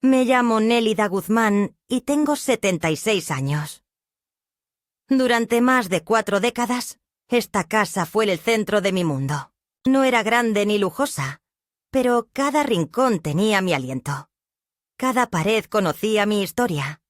Me llamo Nélida Guzmán y tengo 76 años. Durante más de 4 décadas, esta casa fue el centro de mi mundo. No era grande ni lujosa, pero cada rincón tenía mi aliento. Cada pared conocía mi historia,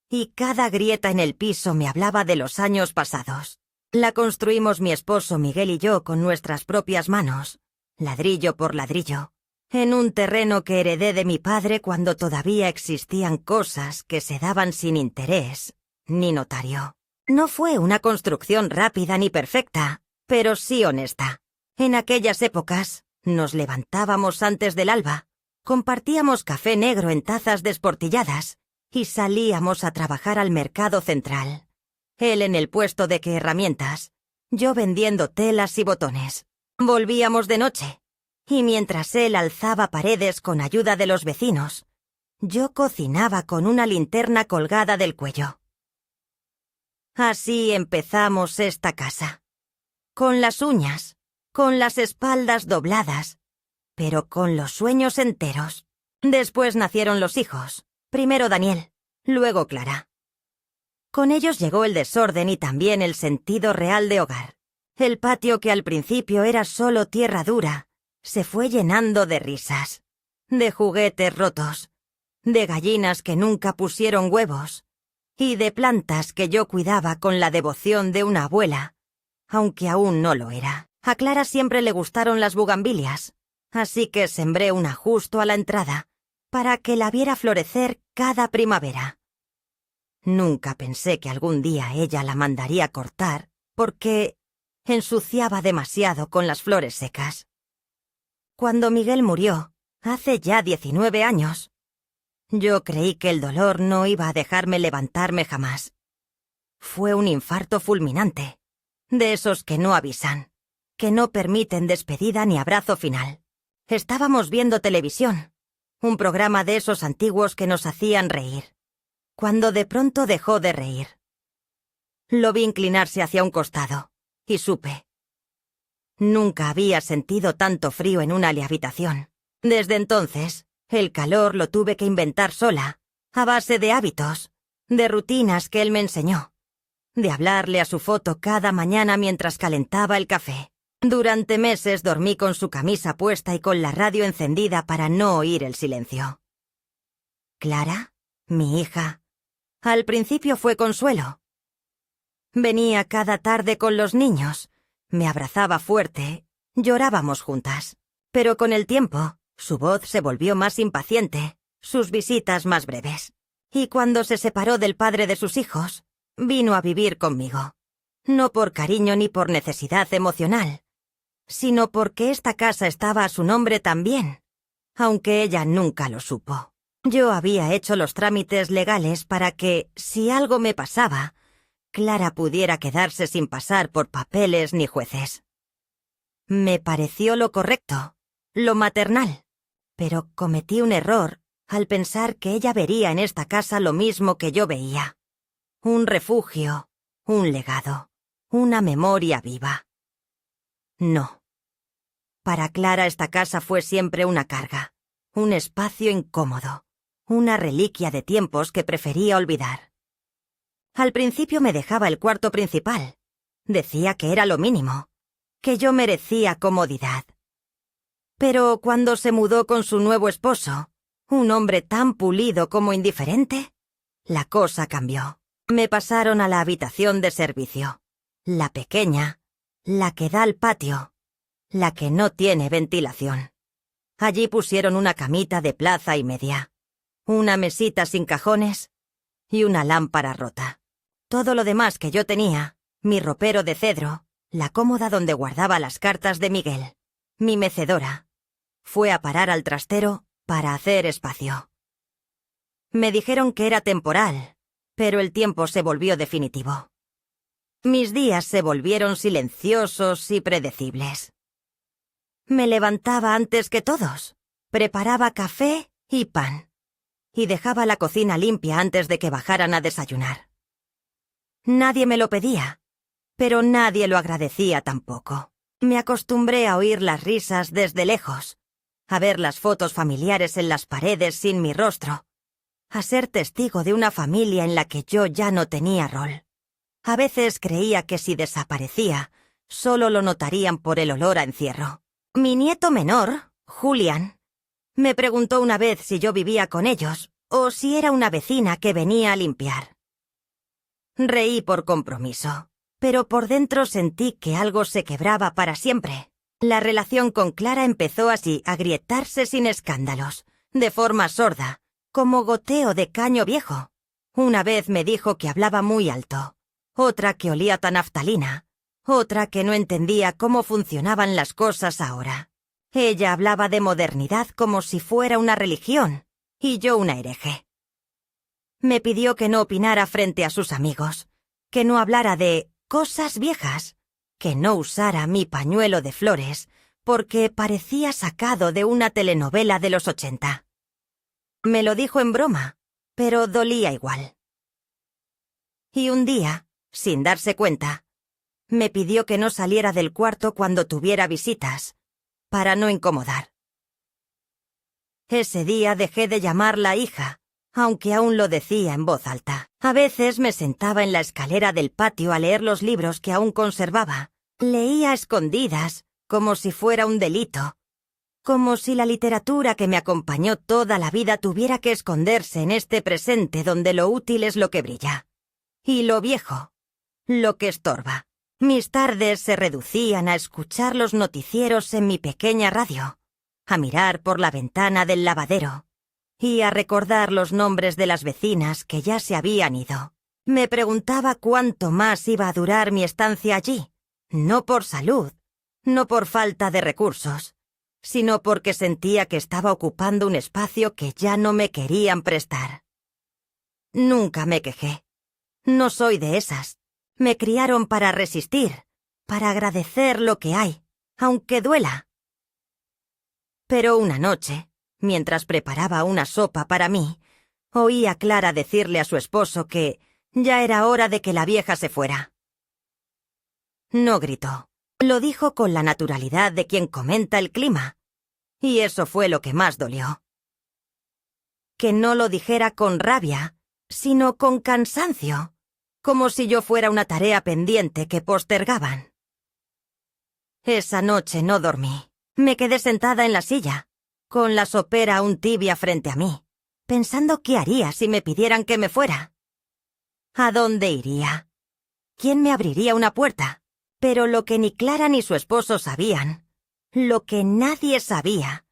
y cada grieta en el piso me hablaba de los años pasados. La construimos mi esposo Miguel y yo con nuestras propias manos, ladrillo por ladrillo, en un terreno que heredé de mi padre cuando todavía existían cosas que se daban sin interés ni notario. No fue una construcción rápida ni perfecta, pero sí honesta. En aquellas épocas, nos levantábamos antes del alba, compartíamos café negro en tazas desportilladas y salíamos a trabajar al mercado central. Él en el puesto de herramientas, yo vendiendo telas y botones. Volvíamos de noche, y mientras él alzaba paredes con ayuda de los vecinos, yo cocinaba con una linterna colgada del cuello. Así empezamos esta casa. Con las uñas, con las espaldas dobladas, pero con los sueños enteros. Después nacieron los hijos, primero Daniel, luego Clara. Con ellos llegó el desorden y también el sentido real de hogar. El patio, que al principio era solo tierra dura, se fue llenando de risas, de juguetes rotos, de gallinas que nunca pusieron huevos, y de plantas que yo cuidaba con la devoción de una abuela, aunque aún no lo era. A Clara siempre le gustaron las bugambilias, así que sembré una justo a la entrada, para que la viera florecer cada primavera. Nunca pensé que algún día ella la mandaría cortar, porque ensuciaba demasiado con las flores secas. Cuando Miguel murió, hace ya 19 años, yo creí que el dolor no iba a dejarme levantarme jamás. Fue un infarto fulminante, de esos que no avisan, que no permiten despedida ni abrazo final. Estábamos viendo televisión, un programa de esos antiguos que nos hacían reír, cuando de pronto dejó de reír. Lo vi inclinarse hacia un costado, y supe. Nunca había sentido tanto frío en una habitación. Desde entonces, el calor lo tuve que inventar sola, a base de hábitos, de rutinas que él me enseñó, de hablarle a su foto cada mañana mientras calentaba el café. Durante meses dormí con su camisa puesta y con la radio encendida para no oír el silencio. Clara, mi hija, al principio fue consuelo. Venía cada tarde con los niños, me abrazaba fuerte, llorábamos juntas. Pero con el tiempo, su voz se volvió más impaciente, sus visitas más breves. Y cuando se separó del padre de sus hijos, vino a vivir conmigo. No por cariño ni por necesidad emocional, sino porque esta casa estaba a su nombre también, aunque ella nunca lo supo. Yo había hecho los trámites legales para que, si algo me pasaba, Clara pudiera quedarse sin pasar por papeles ni jueces. Me pareció lo correcto, lo maternal, pero cometí un error al pensar que ella vería en esta casa lo mismo que yo veía. Un refugio, un legado, una memoria viva. No. Para Clara esta casa fue siempre una carga, un espacio incómodo, una reliquia de tiempos que prefería olvidar. Al principio me dejaba el cuarto principal. Decía que era lo mínimo, que yo merecía comodidad. Pero cuando se mudó con su nuevo esposo, un hombre tan pulido como indiferente, la cosa cambió. Me pasaron a la habitación de servicio, la pequeña, la que da al patio, la que no tiene ventilación. Allí pusieron una camita de plaza y media, una mesita sin cajones y una lámpara rota. Todo lo demás que yo tenía, mi ropero de cedro, la cómoda donde guardaba las cartas de Miguel, mi mecedora, fue a parar al trastero para hacer espacio. Me dijeron que era temporal, pero el tiempo se volvió definitivo. Mis días se volvieron silenciosos y predecibles. Me levantaba antes que todos, preparaba café y pan, y dejaba la cocina limpia antes de que bajaran a desayunar. Nadie me lo pedía, pero nadie lo agradecía tampoco. Me acostumbré a oír las risas desde lejos, a ver las fotos familiares en las paredes sin mi rostro, a ser testigo de una familia en la que yo ya no tenía rol. A veces creía que si desaparecía, solo lo notarían por el olor a encierro. Mi nieto menor, Julian, me preguntó una vez si yo vivía con ellos o si era una vecina que venía a limpiar. Reí por compromiso, pero por dentro sentí que algo se quebraba para siempre. La relación con Clara empezó así a agrietarse sin escándalos, de forma sorda, como goteo de caño viejo. Una vez me dijo que hablaba muy alto, otra que olía a naftalina, otra que no entendía cómo funcionaban las cosas ahora. Ella hablaba de modernidad como si fuera una religión, y yo una hereje. Me pidió que no opinara frente a sus amigos, que no hablara de cosas viejas, que no usara mi pañuelo de flores, porque parecía sacado de una telenovela de los 80. Me lo dijo en broma, pero dolía igual. Y un día, sin darse cuenta, me pidió que no saliera del cuarto cuando tuviera visitas, para no incomodar. Ese día dejé de llamarla hija, aunque aún lo decía en voz alta. A veces me sentaba en la escalera del patio a leer los libros que aún conservaba. Leía a escondidas, como si fuera un delito. Como si la literatura que me acompañó toda la vida tuviera que esconderse en este presente donde lo útil es lo que brilla. Y lo viejo, lo que estorba. Mis tardes se reducían a escuchar los noticieros en mi pequeña radio, a mirar por la ventana del lavadero y a recordar los nombres de las vecinas que ya se habían ido. Me preguntaba cuánto más iba a durar mi estancia allí, no por salud, no por falta de recursos, sino porque sentía que estaba ocupando un espacio que ya no me querían prestar. Nunca me quejé. No soy de esas. Me criaron para resistir, para agradecer lo que hay, aunque duela. Pero una noche, mientras preparaba una sopa para mí, oí a Clara decirle a su esposo que ya era hora de que la vieja se fuera. No gritó. Lo dijo con la naturalidad de quien comenta el clima, y eso fue lo que más dolió. Que no lo dijera con rabia, sino con cansancio, como si yo fuera una tarea pendiente que postergaban. Esa noche no dormí. Me quedé sentada en la silla, con la sopera aún tibia frente a mí, pensando qué haría si me pidieran que me fuera. ¿A dónde iría? ¿Quién me abriría una puerta? Pero lo que ni Clara ni su esposo sabían, lo que nadie sabía,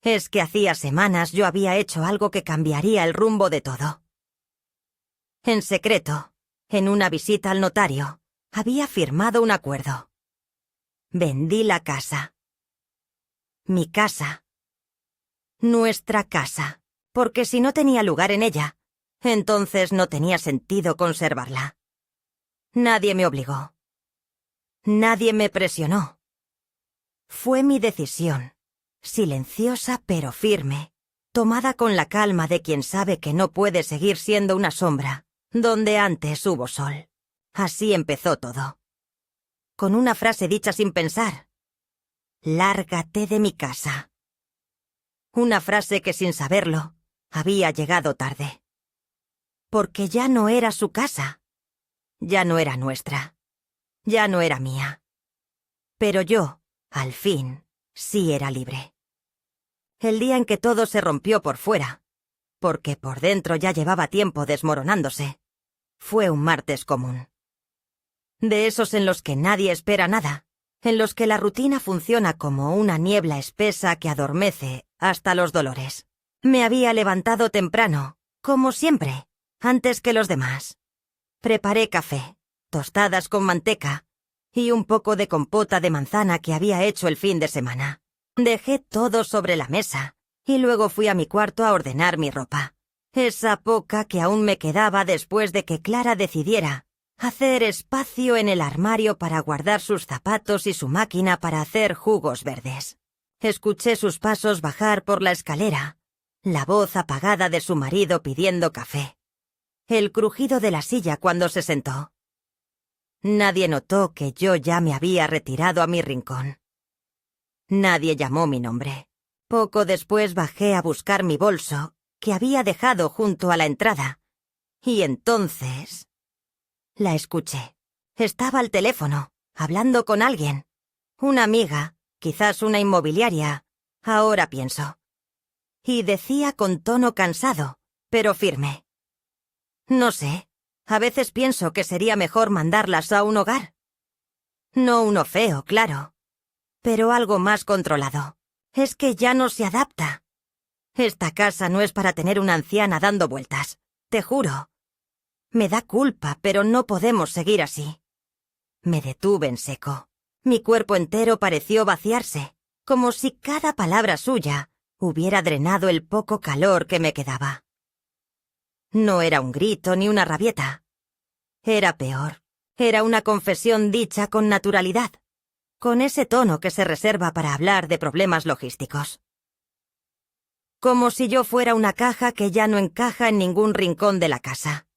es que hacía semanas yo había hecho algo que cambiaría el rumbo de todo. En secreto, en una visita al notario, había firmado un acuerdo. Vendí la casa. Mi casa. Nuestra casa. Porque si no tenía lugar en ella, entonces no tenía sentido conservarla. Nadie me obligó. Nadie me presionó. Fue mi decisión, silenciosa pero firme, tomada con la calma de quien sabe que no puede seguir siendo una sombra, donde antes hubo sol. Así empezó todo. Con una frase dicha sin pensar. Lárgate de mi casa. Una frase que sin saberlo, había llegado tarde. Porque ya no era su casa. Ya no era nuestra. Ya no era mía. Pero yo, al fin, sí era libre. El día en que todo se rompió por fuera, porque por dentro ya llevaba tiempo desmoronándose, fue un martes común. De esos en los que nadie espera nada, en los que la rutina funciona como una niebla espesa que adormece hasta los dolores. Me había levantado temprano, como siempre, antes que los demás. Preparé café, tostadas con manteca y un poco de compota de manzana que había hecho el fin de semana. Dejé todo sobre la mesa y luego fui a mi cuarto a ordenar mi ropa. Esa poca que aún me quedaba después de que Clara decidiera hacer espacio en el armario para guardar sus zapatos y su máquina para hacer jugos verdes. Escuché sus pasos bajar por la escalera, la voz apagada de su marido pidiendo café, el crujido de la silla cuando se sentó. Nadie notó que yo ya me había retirado a mi rincón. Nadie llamó mi nombre. Poco después bajé a buscar mi bolso que había dejado junto a la entrada. Y entonces... La escuché. Estaba al teléfono, hablando con alguien. Una amiga, quizás una inmobiliaria, ahora pienso. Y decía con tono cansado, pero firme. No sé, a veces pienso que sería mejor mandarlas a un hogar. No uno feo, claro, pero algo más controlado. Es que ya no se adapta. Esta casa no es para tener una anciana dando vueltas, te juro. Me da culpa, pero no podemos seguir así. Me detuve en seco. Mi cuerpo entero pareció vaciarse, como si cada palabra suya hubiera drenado el poco calor que me quedaba. No era un grito ni una rabieta. Era peor. Era una confesión dicha con naturalidad, con ese tono que se reserva para hablar de problemas logísticos. Como si yo fuera una caja que ya no encaja en ningún rincón de la casa.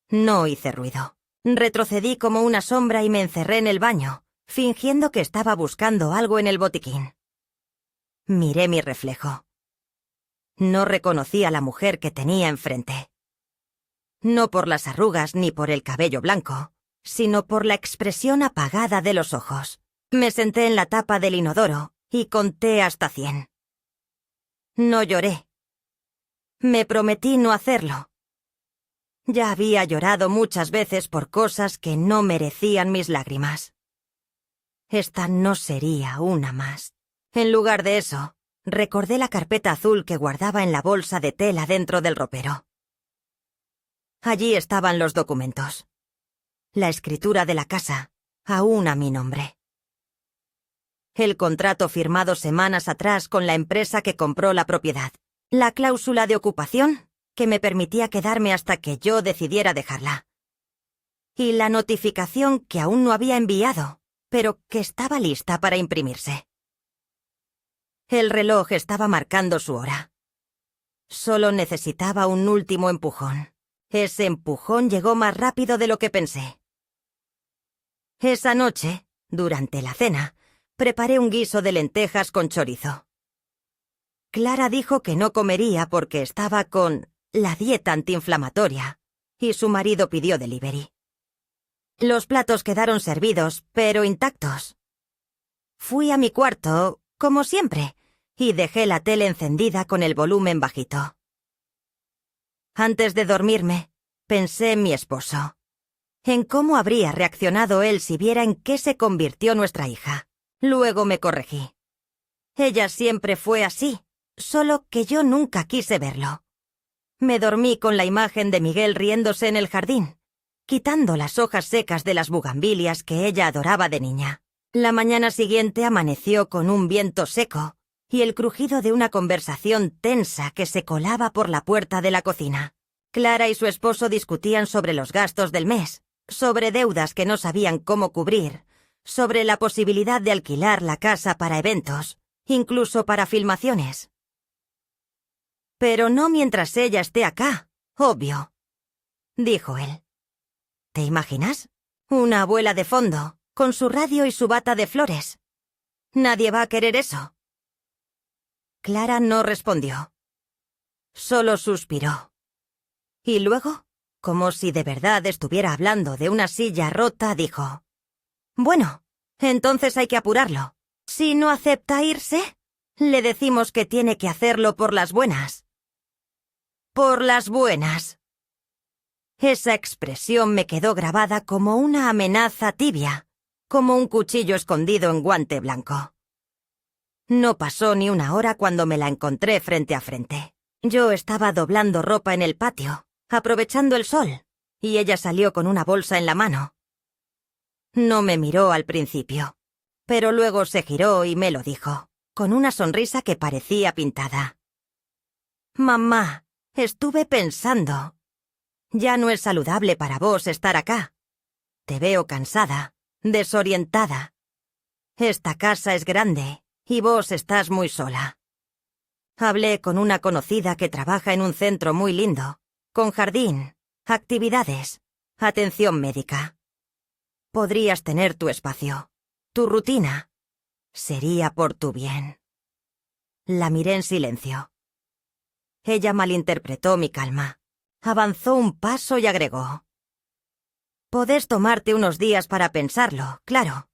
No hice ruido. Retrocedí como una sombra y me encerré en el baño, fingiendo que estaba buscando algo en el botiquín. Miré mi reflejo. No reconocí a la mujer que tenía enfrente. No por las arrugas ni por el cabello blanco, sino por la expresión apagada de los ojos. Me senté en la tapa del inodoro y conté hasta 100. No lloré. Me prometí no hacerlo. Ya había llorado muchas veces por cosas que no merecían mis lágrimas. Esta no sería una más. En lugar de eso, recordé la carpeta azul que guardaba en la bolsa de tela dentro del ropero. Allí estaban los documentos. La escritura de la casa, aún a mi nombre. El contrato firmado semanas atrás con la empresa que compró la propiedad. La cláusula de ocupación que me permitía quedarme hasta que yo decidiera dejarla. Y la notificación que aún no había enviado, pero que estaba lista para imprimirse. El reloj estaba marcando su hora. Solo necesitaba un último empujón. Ese empujón llegó más rápido de lo que pensé. Esa noche, durante la cena, preparé un guiso de lentejas con chorizo. Clara dijo que no comería porque estaba con la dieta antiinflamatoria, y su marido pidió delivery. Los platos quedaron servidos, pero intactos. Fui a mi cuarto, como siempre, y dejé la tele encendida con el volumen bajito. Antes de dormirme, pensé en mi esposo, en cómo habría reaccionado él si viera en qué se convirtió nuestra hija. Luego me corregí. Ella siempre fue así, solo que yo nunca quise verlo. Me dormí con la imagen de Miguel riéndose en el jardín, quitando las hojas secas de las bugambilias que ella adoraba de niña. La mañana siguiente amaneció con un viento seco y el crujido de una conversación tensa que se colaba por la puerta de la cocina. Clara y su esposo discutían sobre los gastos del mes, sobre deudas que no sabían cómo cubrir, sobre la posibilidad de alquilar la casa para eventos, incluso para filmaciones. «Pero no mientras ella esté acá, obvio», dijo él. «¿Te imaginas? Una abuela de fondo, con su radio y su bata de flores. Nadie va a querer eso». Clara no respondió. Solo suspiró. Y luego, como si de verdad estuviera hablando de una silla rota, dijo: «Bueno, entonces hay que apurarlo. Si no acepta irse, le decimos que tiene que hacerlo por las buenas». «Por las buenas». Esa expresión me quedó grabada como una amenaza tibia, como un cuchillo escondido en guante blanco. No pasó ni una hora cuando me la encontré frente a frente. Yo estaba doblando ropa en el patio, aprovechando el sol, y ella salió con una bolsa en la mano. No me miró al principio, pero luego se giró y me lo dijo, con una sonrisa que parecía pintada. «Mamá, estuve pensando. Ya no es saludable para vos estar acá. Te veo cansada, desorientada. Esta casa es grande y vos estás muy sola». Hablé con una conocida que trabaja en un centro muy lindo, con jardín, actividades, atención médica. Podrías tener tu espacio, tu rutina. Sería por tu bien. La miré en silencio. Ella malinterpretó mi calma. Avanzó un paso y agregó: «Podés tomarte unos días para pensarlo, claro.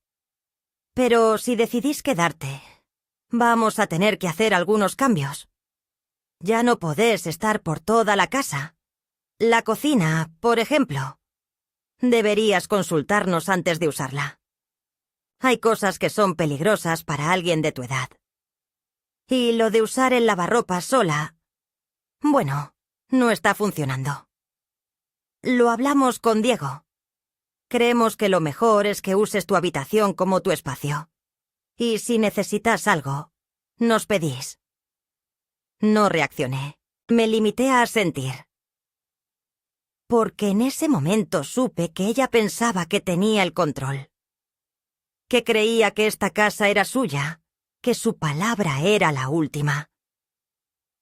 Pero si decidís quedarte, vamos a tener que hacer algunos cambios. Ya no podés estar por toda la casa. La cocina, por ejemplo. Deberías consultarnos antes de usarla. Hay cosas que son peligrosas para alguien de tu edad. Y lo de usar el lavarropas sola, bueno, no está funcionando. Lo hablamos con Diego. Creemos que lo mejor es que uses tu habitación como tu espacio. Y si necesitas algo, nos pedís». No reaccioné. Me limité a asentir. Porque en ese momento supe que ella pensaba que tenía el control. Que creía que esta casa era suya, que su palabra era la última.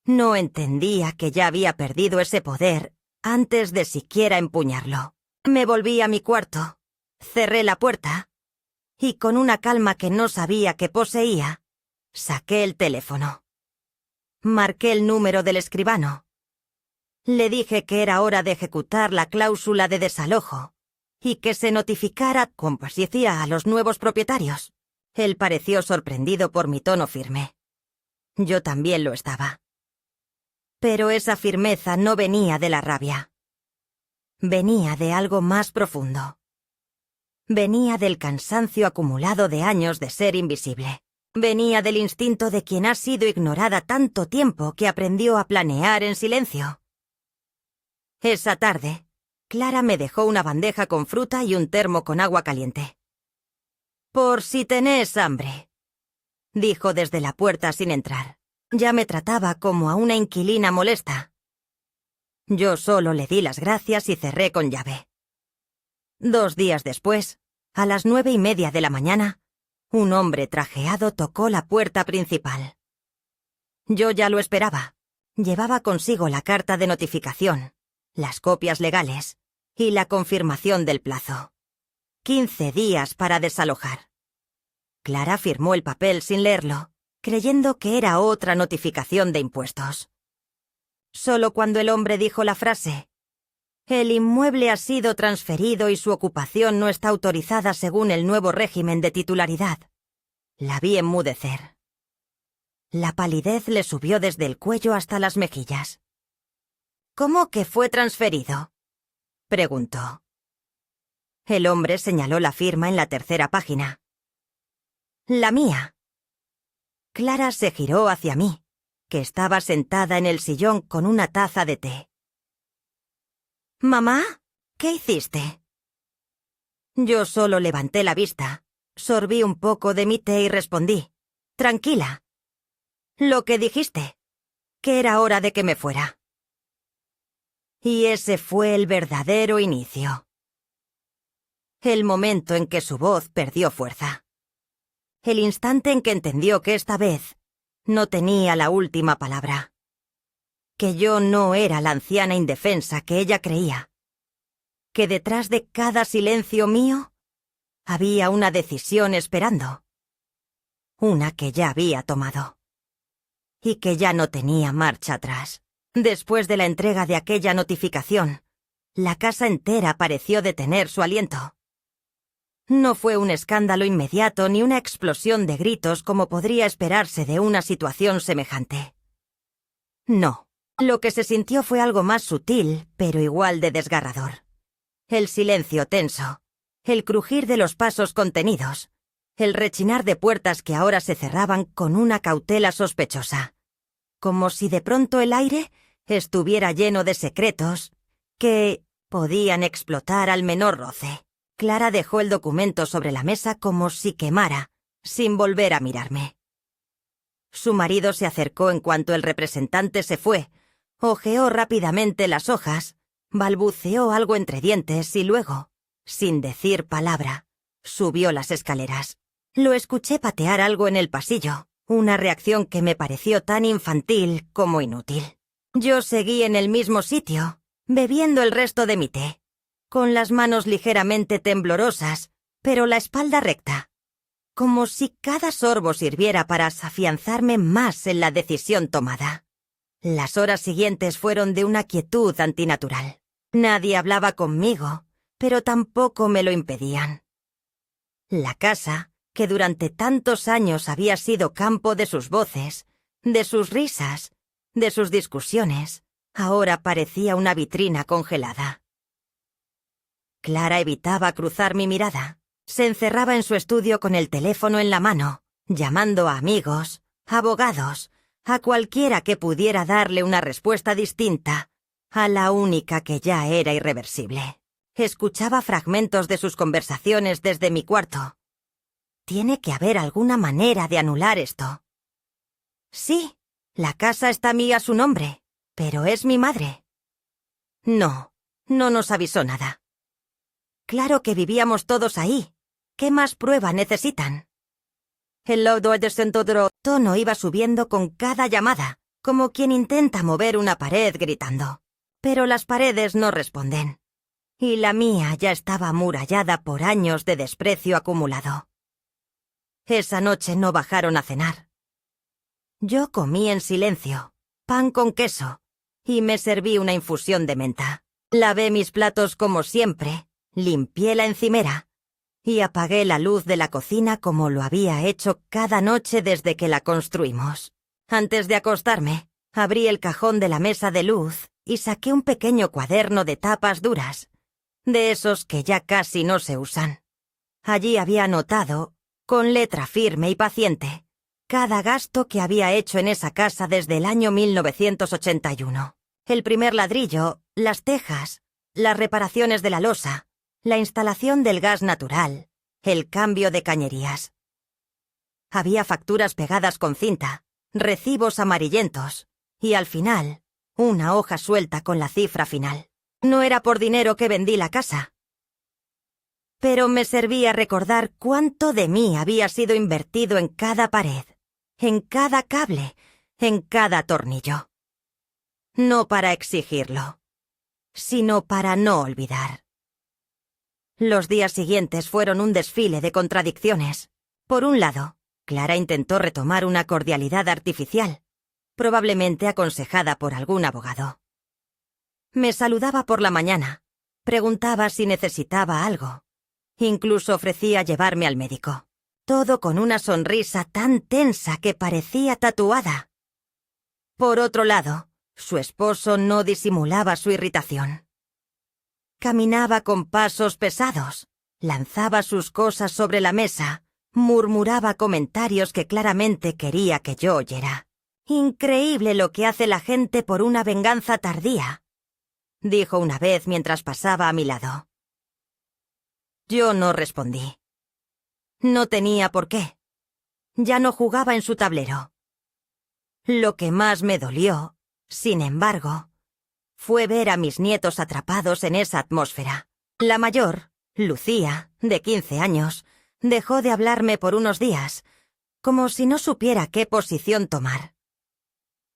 No entendía que ya había perdido ese poder antes de siquiera empuñarlo. Me volví a mi cuarto, cerré la puerta y con una calma que no sabía que poseía, saqué el teléfono. Marqué el número del escribano. Le dije que era hora de ejecutar la cláusula de desalojo y que se notificara con paciencia a los nuevos propietarios. Él pareció sorprendido por mi tono firme. Yo también lo estaba. Pero esa firmeza no venía de la rabia. Venía de algo más profundo. Venía del cansancio acumulado de años de ser invisible. Venía del instinto de quien ha sido ignorada tanto tiempo que aprendió a planear en silencio. Esa tarde, Clara me dejó una bandeja con fruta y un termo con agua caliente. «Por si tenés hambre», dijo desde la puerta sin entrar. Ya me trataba como a una inquilina molesta. Yo solo le di las gracias y cerré con llave. 2 días después, a las 9:30 de la mañana, un hombre trajeado tocó la puerta principal. Yo ya lo esperaba. Llevaba consigo la carta de notificación, las copias legales y la confirmación del plazo. 15 días para desalojar. Clara firmó el papel sin leerlo, creyendo que era otra notificación de impuestos. Solo cuando el hombre dijo la frase: «El inmueble ha sido transferido y su ocupación no está autorizada según el nuevo régimen de titularidad», la vi enmudecer. La palidez le subió desde el cuello hasta las mejillas. «¿Cómo que fue transferido?», preguntó. El hombre señaló la firma en la 3ª página. «La mía». Clara se giró hacia mí, que estaba sentada en el sillón con una taza de té. «Mamá, ¿qué hiciste?». Yo solo levanté la vista, sorbí un poco de mi té y respondí: «Tranquila. Lo que dijiste, que era hora de que me fuera». Y ese fue el verdadero inicio. El momento en que su voz perdió fuerza. El instante en que entendió que esta vez no tenía la última palabra. Que yo no era la anciana indefensa que ella creía. Que detrás de cada silencio mío había una decisión esperando. Una que ya había tomado. Y que ya no tenía marcha atrás. Después de la entrega de aquella notificación, la casa entera pareció detener su aliento. No fue un escándalo inmediato ni una explosión de gritos como podría esperarse de una situación semejante. No, lo que se sintió fue algo más sutil, pero igual de desgarrador. El silencio tenso, el crujir de los pasos contenidos, el rechinar de puertas que ahora se cerraban con una cautela sospechosa, como si de pronto el aire estuviera lleno de secretos que podían explotar al menor roce. Clara dejó el documento sobre la mesa como si quemara, sin volver a mirarme. Su marido se acercó en cuanto el representante se fue, hojeó rápidamente las hojas, balbuceó algo entre dientes y luego, sin decir palabra, subió las escaleras. Lo escuché patear algo en el pasillo, una reacción que me pareció tan infantil como inútil. Yo seguí en el mismo sitio, bebiendo el resto de mi té, con las manos ligeramente temblorosas, pero la espalda recta, como si cada sorbo sirviera para afianzarme más en la decisión tomada. Las horas siguientes fueron de una quietud antinatural. Nadie hablaba conmigo, pero tampoco me lo impedían. La casa, que durante tantos años había sido campo de sus voces, de sus risas, de sus discusiones, ahora parecía una vitrina congelada. Clara evitaba cruzar mi mirada. Se encerraba en su estudio con el teléfono en la mano, llamando a amigos, abogados, a cualquiera que pudiera darle una respuesta distinta a la única que ya era irreversible. Escuchaba fragmentos de sus conversaciones desde mi cuarto. Tiene que haber alguna manera de anular esto. Sí, la casa está a su nombre, pero es mi madre. No, no nos avisó nada. Claro que vivíamos todos ahí. ¿Qué más prueba necesitan? El laudo de tono iba subiendo con cada llamada, como quien intenta mover una pared gritando. Pero las paredes no responden. Y la mía ya estaba amurallada por años de desprecio acumulado. Esa noche no bajaron a cenar. Yo comí en silencio, pan con queso, y me serví una infusión de menta. Lavé mis platos como siempre, limpié la encimera y apagué la luz de la cocina como lo había hecho cada noche desde que la construimos. Antes de acostarme, abrí el cajón de la mesa de luz y saqué un pequeño cuaderno de tapas duras, de esos que ya casi no se usan. Allí había anotado, con letra firme y paciente, cada gasto que había hecho en esa casa desde el año 1981. El primer ladrillo, las tejas, las reparaciones de la losa, la instalación del gas natural, el cambio de cañerías. Había facturas pegadas con cinta, recibos amarillentos, y al final, una hoja suelta con la cifra final. No era por dinero que vendí la casa. Pero me servía recordar cuánto de mí había sido invertido en cada pared, en cada cable, en cada tornillo. No para exigirlo, sino para no olvidar. Los días siguientes fueron un desfile de contradicciones. Por un lado, Clara intentó retomar una cordialidad artificial, probablemente aconsejada por algún abogado. Me saludaba por la mañana, preguntaba si necesitaba algo. Incluso ofrecía llevarme al médico. Todo con una sonrisa tan tensa que parecía tatuada. Por otro lado, su esposo no disimulaba su irritación. Caminaba con pasos pesados, lanzaba sus cosas sobre la mesa, murmuraba comentarios que claramente quería que yo oyera. «Increíble lo que hace la gente por una venganza tardía», dijo una vez mientras pasaba a mi lado. Yo no respondí. No tenía por qué. Ya no jugaba en su tablero. Lo que más me dolió, sin embargo, fue ver a mis nietos atrapados en esa atmósfera. La mayor, Lucía, de 15 años, dejó de hablarme por unos días, como si no supiera qué posición tomar.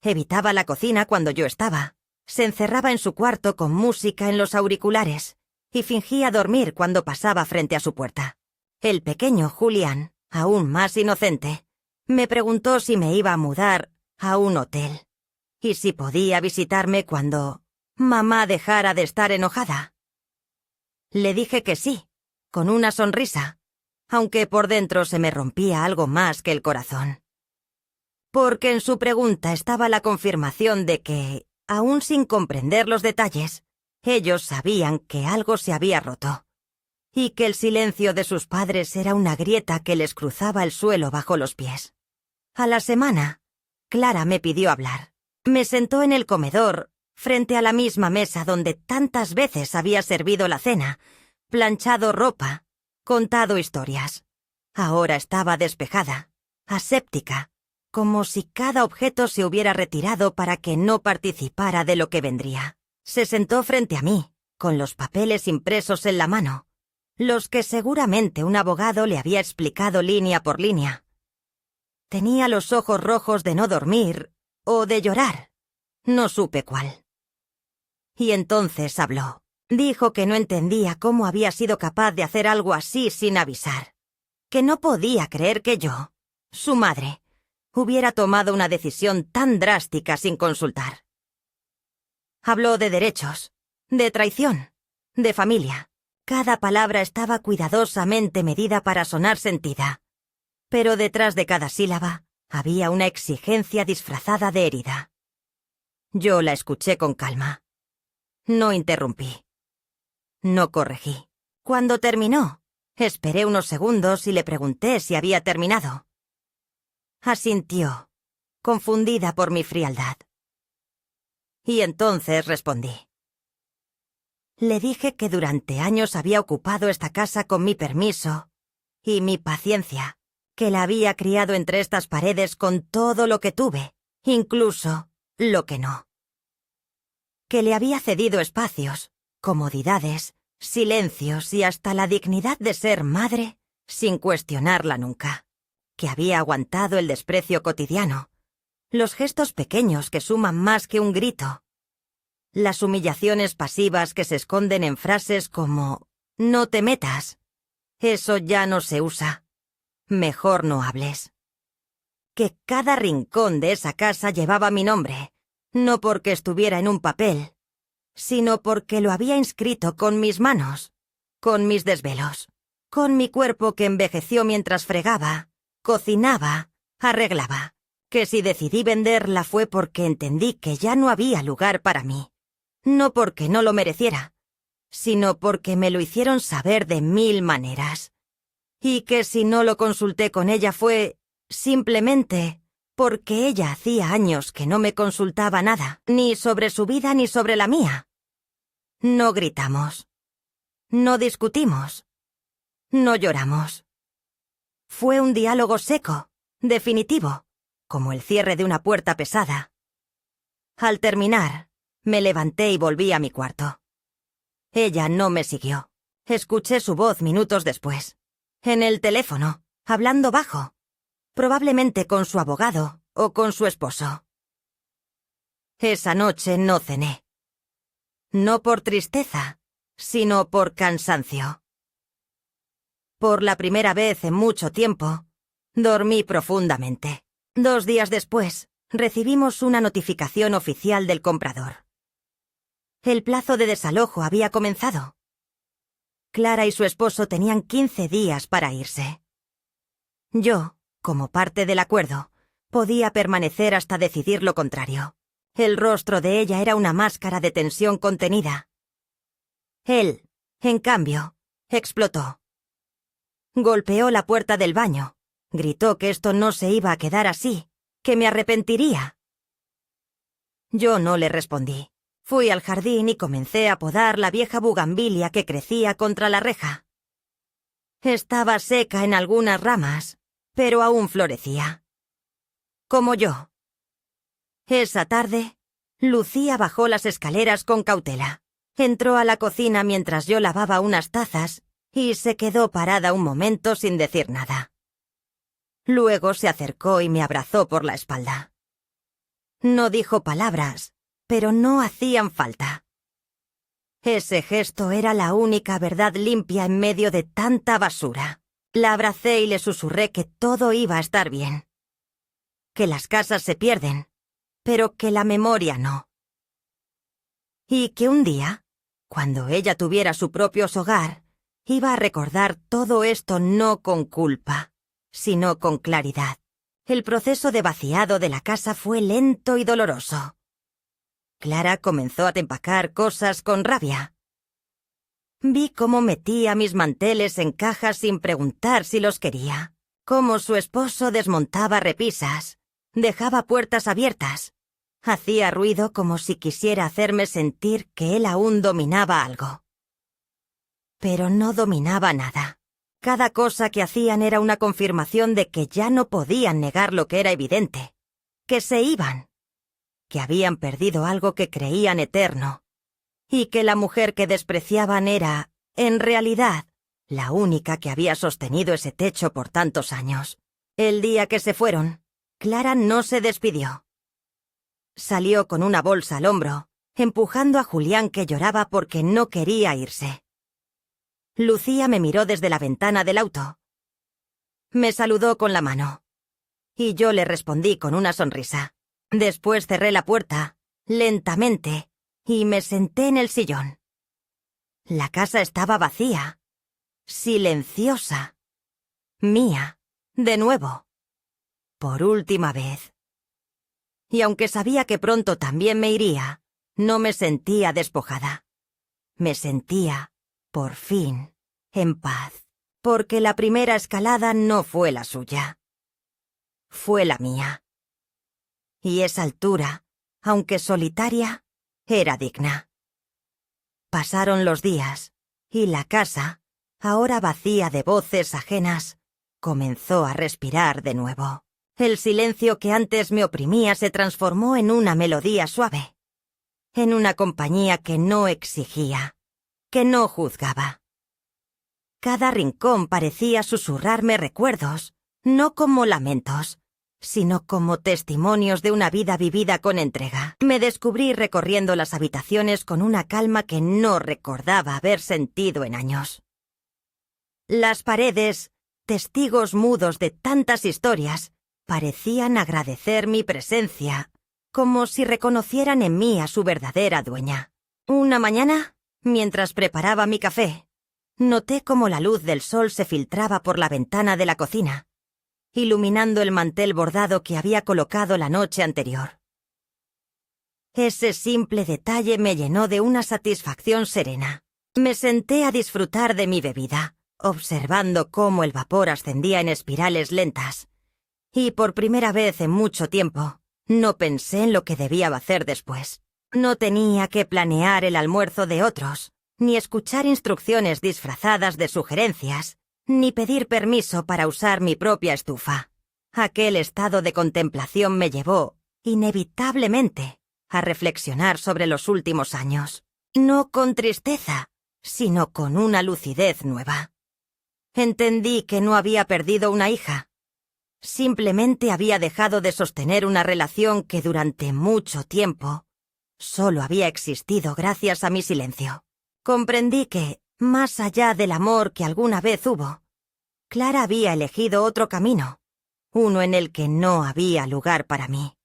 Evitaba la cocina cuando yo estaba, se encerraba en su cuarto con música en los auriculares y fingía dormir cuando pasaba frente a su puerta. El pequeño Julián, aún más inocente, me preguntó si me iba a mudar a un hotel y si podía visitarme cuando mamá dejara de estar enojada. Le dije que sí, con una sonrisa, aunque por dentro se me rompía algo más que el corazón. Porque en su pregunta estaba la confirmación de que, aún sin comprender los detalles, ellos sabían que algo se había roto, y que el silencio de sus padres era una grieta que les cruzaba el suelo bajo los pies. A la semana, Clara me pidió hablar. Me sentó en el comedor, frente a la misma mesa donde tantas veces había servido la cena, planchado ropa, contado historias. Ahora estaba despejada, aséptica, como si cada objeto se hubiera retirado para que no participara de lo que vendría. Se sentó frente a mí, con los papeles impresos en la mano, los que seguramente un abogado le había explicado línea por línea. Tenía los ojos rojos de no dormir o de llorar. No supe cuál. Y entonces habló. Dijo que no entendía cómo había sido capaz de hacer algo así sin avisar. Que no podía creer que yo, su madre, hubiera tomado una decisión tan drástica sin consultar. Habló de derechos, de traición, de familia. Cada palabra estaba cuidadosamente medida para sonar sentida, pero detrás de cada sílaba había una exigencia disfrazada de herida. Yo la escuché con calma. No interrumpí. No corregí. Cuando terminó, esperé unos segundos y le pregunté si había terminado. Asintió, confundida por mi frialdad. Y entonces respondí. Le dije que durante años había ocupado esta casa con mi permiso y mi paciencia, que la había criado entre estas paredes con todo lo que tuve, incluso lo que no. Que le había cedido espacios, comodidades, silencios y hasta la dignidad de ser madre sin cuestionarla nunca. Que había aguantado el desprecio cotidiano, los gestos pequeños que suman más que un grito, las humillaciones pasivas que se esconden en frases como «no te metas», «eso ya no se usa», «mejor no hables». Que cada rincón de esa casa llevaba mi nombre, no porque estuviera en un papel, sino porque lo había inscrito con mis manos, con mis desvelos, con mi cuerpo que envejeció mientras fregaba, cocinaba, arreglaba. Que si decidí venderla fue porque entendí que ya no había lugar para mí. No porque no lo mereciera, sino porque me lo hicieron saber de 1000 maneras. Y que si no lo consulté con ella fue simplemente porque ella hacía años que no me consultaba nada, ni sobre su vida ni sobre la mía. No gritamos. No discutimos. No lloramos. Fue un diálogo seco, definitivo, como el cierre de una puerta pesada. Al terminar, me levanté y volví a mi cuarto. Ella no me siguió. Escuché su voz minutos después, en el teléfono, hablando bajo, probablemente con su abogado o con su esposo. Esa noche no cené. No por tristeza, sino por cansancio. Por la primera vez en mucho tiempo, dormí profundamente. 2 días después, recibimos una notificación oficial del comprador. El plazo de desalojo había comenzado. Clara y su esposo tenían 15 días para irse. Yo, como parte del acuerdo, podía permanecer hasta decidir lo contrario. El rostro de ella era una máscara de tensión contenida. Él, en cambio, explotó. Golpeó la puerta del baño. Gritó que esto no se iba a quedar así, que me arrepentiría. Yo no le respondí. Fui al jardín y comencé a podar la vieja bugambilia que crecía contra la reja. Estaba seca en algunas ramas, pero aún florecía. Como yo. Esa tarde, Lucía bajó las escaleras con cautela. Entró a la cocina mientras yo lavaba unas tazas y se quedó parada un momento sin decir nada. Luego se acercó y me abrazó por la espalda. No dijo palabras, pero no hacían falta. Ese gesto era la única verdad limpia en medio de tanta basura. La abracé y le susurré que todo iba a estar bien. Que las casas se pierden, pero que la memoria no. Y que un día, cuando ella tuviera su propio hogar, iba a recordar todo esto no con culpa, sino con claridad. El proceso de vaciado de la casa fue lento y doloroso. Clara comenzó a empacar cosas con rabia. Vi cómo metía mis manteles en cajas sin preguntar si los quería, cómo su esposo desmontaba repisas, dejaba puertas abiertas, hacía ruido como si quisiera hacerme sentir que él aún dominaba algo. Pero no dominaba nada. Cada cosa que hacían era una confirmación de que ya no podían negar lo que era evidente, que se iban, que habían perdido algo que creían eterno, y que la mujer que despreciaban era, en realidad, la única que había sostenido ese techo por tantos años. El día que se fueron, Clara no se despidió. Salió con una bolsa al hombro, empujando a Julián que lloraba porque no quería irse. Lucía me miró desde la ventana del auto. Me saludó con la mano. y yo le respondí con una sonrisa. Después cerré la puerta, lentamente, y me senté en el sillón. La casa estaba vacía, silenciosa, mía, de nuevo, por última vez. Y aunque sabía que pronto también me iría, no me sentía despojada. Me sentía, por fin, en paz, porque la primera escalada no fue la suya. Fue la mía. Y esa altura, aunque solitaria, era digna. Pasaron los días, y la casa, ahora vacía de voces ajenas, comenzó a respirar de nuevo. El silencio que antes me oprimía se transformó en una melodía suave, en una compañía que no exigía, que no juzgaba. Cada rincón parecía susurrarme recuerdos, no como lamentos, sino como testimonios de una vida vivida con entrega. Me descubrí recorriendo las habitaciones con una calma que no recordaba haber sentido en años. Las paredes, testigos mudos de tantas historias, parecían agradecer mi presencia, como si reconocieran en mí a su verdadera dueña. Una mañana, mientras preparaba mi café, noté cómo la luz del sol se filtraba por la ventana de la cocina, iluminando el mantel bordado que había colocado la noche anterior. Ese simple detalle me llenó de una satisfacción serena. Me senté a disfrutar de mi bebida, observando cómo el vapor ascendía en espirales lentas, y por primera vez en mucho tiempo, no pensé en lo que debía hacer después. No tenía que planear el almuerzo de otros, ni escuchar instrucciones disfrazadas de sugerencias, ni pedir permiso para usar mi propia estufa. Aquel estado de contemplación me llevó, inevitablemente, a reflexionar sobre los últimos años. No con tristeza, sino con una lucidez nueva. Entendí que no había perdido una hija. Simplemente había dejado de sostener una relación que durante mucho tiempo solo había existido gracias a mi silencio. Comprendí que, más allá del amor que alguna vez hubo, Clara había elegido otro camino, uno en el que no había lugar para mí,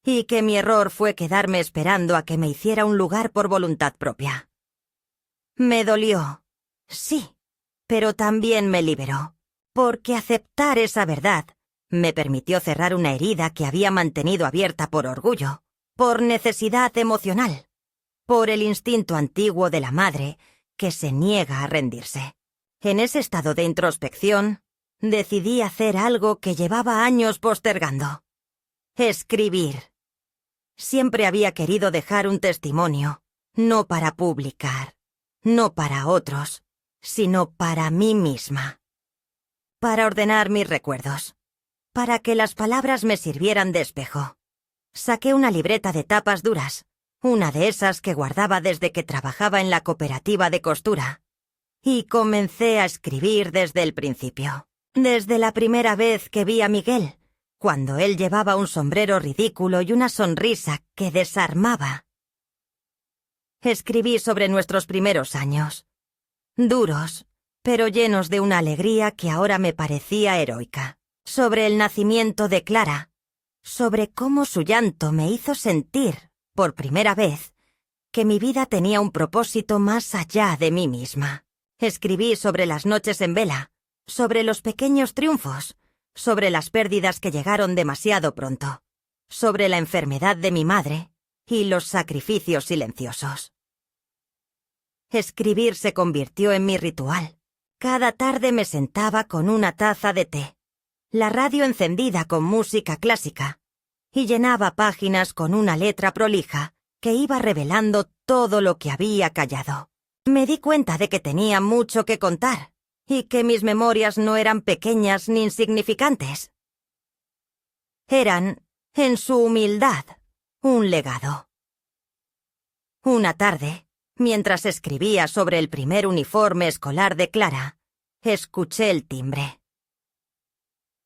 y que mi error fue quedarme esperando a que me hiciera un lugar por voluntad propia. Me dolió, sí, pero también me liberó, porque aceptar esa verdad me permitió cerrar una herida que había mantenido abierta por orgullo, por necesidad emocional, por el instinto antiguo de la madre que se niega a rendirse. En ese estado de introspección, decidí hacer algo que llevaba años postergando: escribir. Siempre había querido dejar un testimonio, no para publicar, no para otros, sino para mí misma. Para ordenar mis recuerdos, para que las palabras me sirvieran de espejo. Saqué una libreta de tapas duras, una de esas que guardaba desde que trabajaba en la cooperativa de costura, y comencé a escribir desde el principio. Desde la primera vez que vi a Miguel, cuando él llevaba un sombrero ridículo y una sonrisa que desarmaba. Escribí sobre nuestros primeros años, duros, pero llenos de una alegría que ahora me parecía heroica. Sobre el nacimiento de Clara, sobre cómo su llanto me hizo sentir, por primera vez, que mi vida tenía un propósito más allá de mí misma. Escribí sobre las noches en vela, sobre los pequeños triunfos, sobre las pérdidas que llegaron demasiado pronto, sobre la enfermedad de mi madre y los sacrificios silenciosos. Escribir se convirtió en mi ritual. Cada tarde me sentaba con una taza de té, la radio encendida con música clásica, y llenaba páginas con una letra prolija que iba revelando todo lo que había callado. Me di cuenta de que tenía mucho que contar, y que mis memorias no eran pequeñas ni insignificantes. Eran, en su humildad, un legado. Una tarde, mientras escribía sobre el primer uniforme escolar de Clara, escuché el timbre.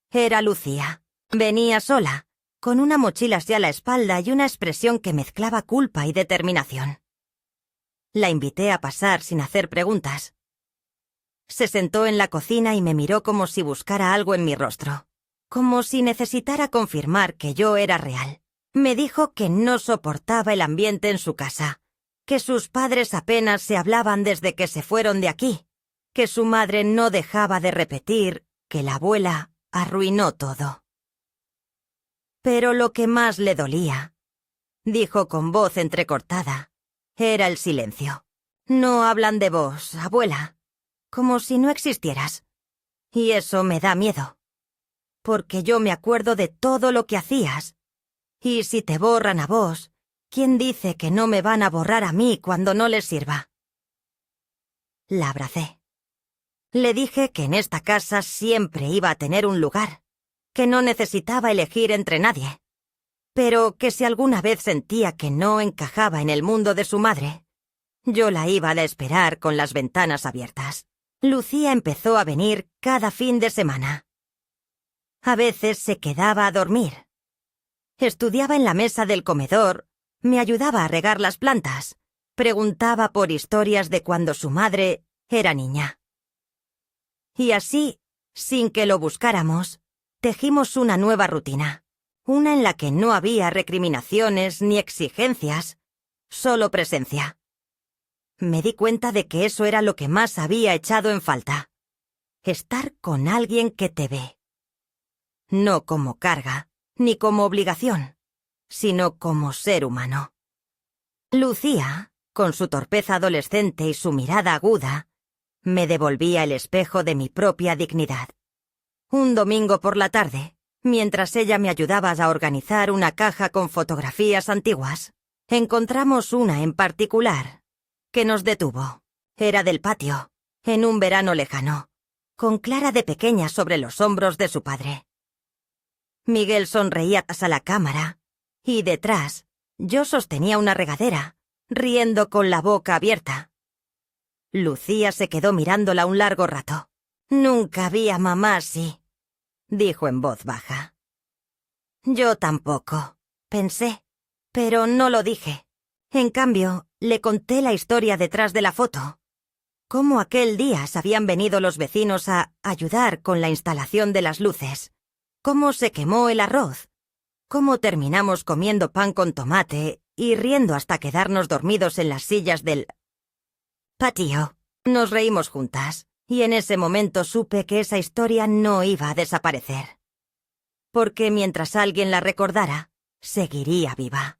Era Lucía. Venía sola, con una mochila hacia la espalda y una expresión que mezclaba culpa y determinación. La invité a pasar sin hacer preguntas. Se sentó en la cocina y me miró como si buscara algo en mi rostro. como si necesitara confirmar que yo era real. Me dijo que no soportaba el ambiente en su casa, que sus padres apenas se hablaban desde que se fueron de aquí, que su madre no dejaba de repetir que la abuela arruinó todo. Pero lo que más le dolía, dijo con voz entrecortada, era el silencio. No hablan de vos, abuela, como si no existieras. Y eso me da miedo, porque yo me acuerdo de todo lo que hacías. Y si te borran a vos, ¿quién dice que no me van a borrar a mí cuando no les sirva? La abracé. Le dije que en esta casa siempre iba a tener un lugar, que no necesitaba elegir entre nadie, pero que si alguna vez sentía que no encajaba en el mundo de su madre, yo la iba a esperar con las ventanas abiertas. Lucía empezó a venir cada fin de semana. A veces se quedaba a dormir. Estudiaba en la mesa del comedor, me ayudaba a regar las plantas, preguntaba por historias de cuando su madre era niña. Y así, sin que lo buscáramos, tejimos una nueva rutina, una en la que no había recriminaciones ni exigencias, solo presencia. Me di cuenta de que eso era lo que más había echado en falta. Estar con alguien que te ve. No como carga, ni como obligación, sino como ser humano. Lucía, con su torpeza adolescente y su mirada aguda, me devolvía el espejo de mi propia dignidad. Un domingo por la tarde, mientras ella me ayudaba a organizar una caja con fotografías antiguas, encontramos una en particular que nos detuvo. Era del patio, en un verano lejano, con Clara de pequeña sobre los hombros de su padre. Miguel sonreía a la cámara, y detrás yo sostenía una regadera, riendo con la boca abierta. Lucía se quedó mirándola un largo rato. Nunca vi a mamá así, dijo en voz baja. Yo tampoco, pensé, pero no lo dije. En cambio, le conté la historia detrás de la foto. Cómo aquel día habían venido los vecinos a ayudar con la instalación de las luces. Cómo se quemó el arroz. Cómo terminamos comiendo pan con tomate y riendo hasta quedarnos dormidos en las sillas del patio. Nos reímos juntas, y en ese momento supe que esa historia no iba a desaparecer. Porque mientras alguien la recordara, seguiría viva.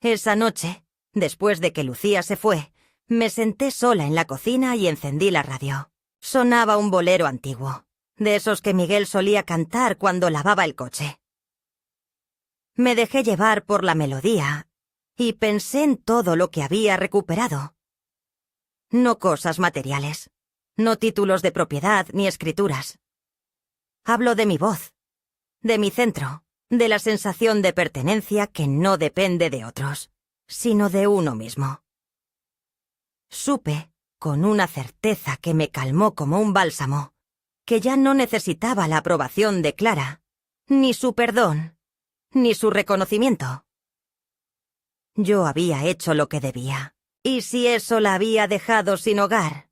Esa noche, después de que Lucía se fue, me senté sola en la cocina y encendí la radio. Sonaba un bolero antiguo, de esos que Miguel solía cantar cuando lavaba el coche. Me dejé llevar por la melodía y pensé en todo lo que había recuperado. No cosas materiales, no títulos de propiedad ni escrituras. Hablo de mi voz, de mi centro, de la sensación de pertenencia que no depende de otros, sino de uno mismo. Supe, con una certeza que me calmó como un bálsamo, que ya no necesitaba la aprobación de Clara, ni su perdón, ni su reconocimiento. Yo había hecho lo que debía, y si eso la había dejado sin hogar,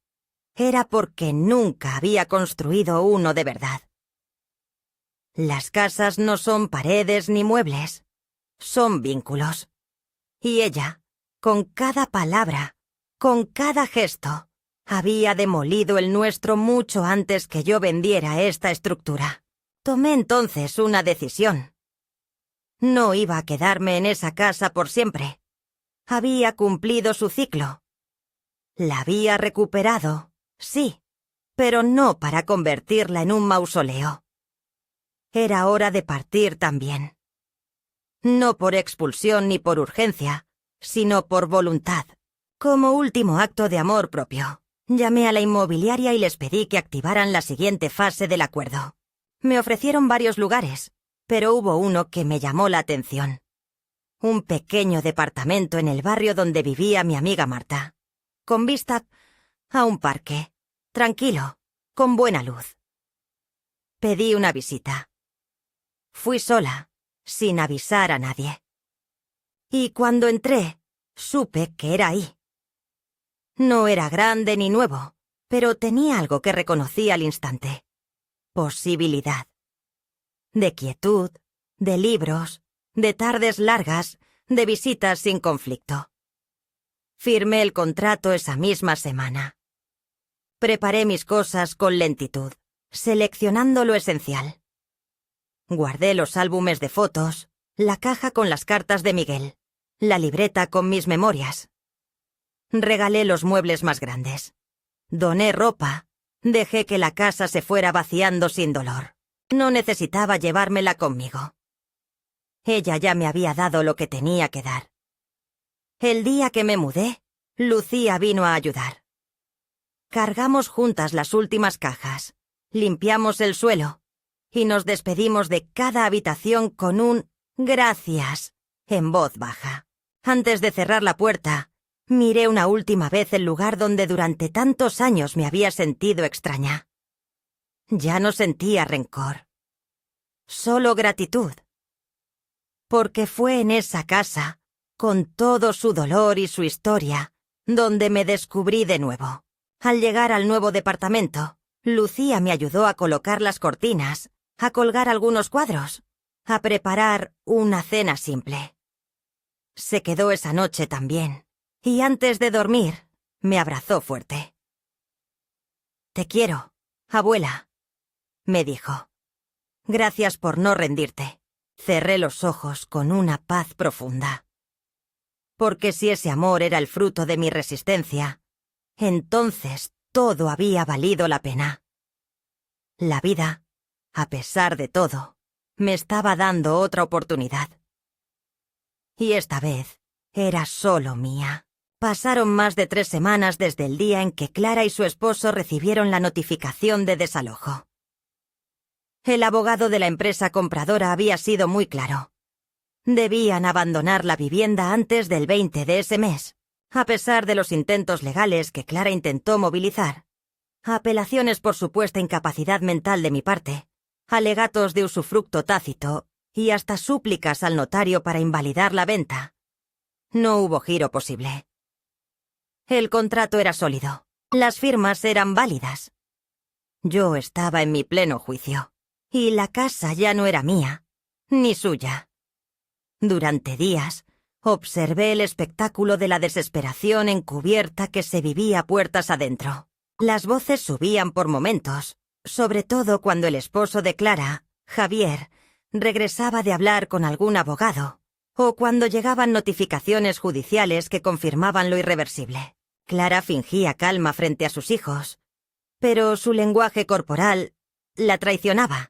era porque nunca había construido uno de verdad. Las casas no son paredes ni muebles, son vínculos. Y ella, con cada palabra, con cada gesto, había demolido el nuestro mucho antes que yo vendiera esta estructura. Tomé entonces una decisión. No iba a quedarme en esa casa por siempre. Había cumplido su ciclo. La había recuperado, sí, pero no para convertirla en un mausoleo. Era hora de partir también. No por expulsión ni por urgencia, sino por voluntad. Como último acto de amor propio, llamé a la inmobiliaria y les pedí que activaran la siguiente fase del acuerdo. Me ofrecieron varios lugares, pero hubo uno que me llamó la atención. Un pequeño departamento en el barrio donde vivía mi amiga Marta, con vista a un parque, tranquilo, con buena luz. Pedí una visita. Fui sola, sin avisar a nadie. Y cuando entré, supe que era ahí. No era grande ni nuevo, pero tenía algo que reconocí al instante. Posibilidad. de quietud, de libros, de tardes largas, de visitas sin conflicto. Firmé el contrato esa misma semana. Preparé mis cosas con lentitud, seleccionando lo esencial. Guardé los álbumes de fotos, la caja con las cartas de Miguel, la libreta con mis memorias. Regalé los muebles más grandes. Doné ropa. Dejé que la casa se fuera vaciando sin dolor. No necesitaba llevármela conmigo. Ella ya me había dado lo que tenía que dar. El día que me mudé, Lucía vino a ayudar. Cargamos juntas las últimas cajas, limpiamos el suelo y nos despedimos de cada habitación con un «gracias» en voz baja. Antes de cerrar la puerta, miré una última vez el lugar donde durante tantos años me había sentido extraña. Ya no sentía rencor, solo gratitud. Porque fue en esa casa, con todo su dolor y su historia, donde me descubrí de nuevo. Al llegar al nuevo departamento, Lucía me ayudó a colocar las cortinas, a colgar algunos cuadros, a preparar una cena simple. Se quedó esa noche también, y antes de dormir, me abrazó fuerte. «Te quiero, abuela», me dijo. «Gracias por no rendirte». Cerré los ojos con una paz profunda. Porque si ese amor era el fruto de mi resistencia, entonces todo había valido la pena. La vida, a pesar de todo, me estaba dando otra oportunidad. Y esta vez era solo mía. Pasaron más de 3 semanas desde el día en que Clara y su esposo recibieron la notificación de desalojo. El abogado de la empresa compradora había sido muy claro. Debían abandonar la vivienda antes del 20 de ese mes, a pesar de los intentos legales que Clara intentó movilizar, apelaciones por supuesta incapacidad mental de mi parte, alegatos de usufructo tácito y hasta súplicas al notario para invalidar la venta. No hubo giro posible. El contrato era sólido, las firmas eran válidas. Yo estaba en mi pleno juicio. Y la casa ya no era mía, ni suya. Durante días, observé el espectáculo de la desesperación encubierta que se vivía puertas adentro. Las voces subían por momentos, sobre todo cuando el esposo de Clara, Javier, regresaba de hablar con algún abogado, o cuando llegaban notificaciones judiciales que confirmaban lo irreversible. Clara fingía calma frente a sus hijos, pero su lenguaje corporal la traicionaba.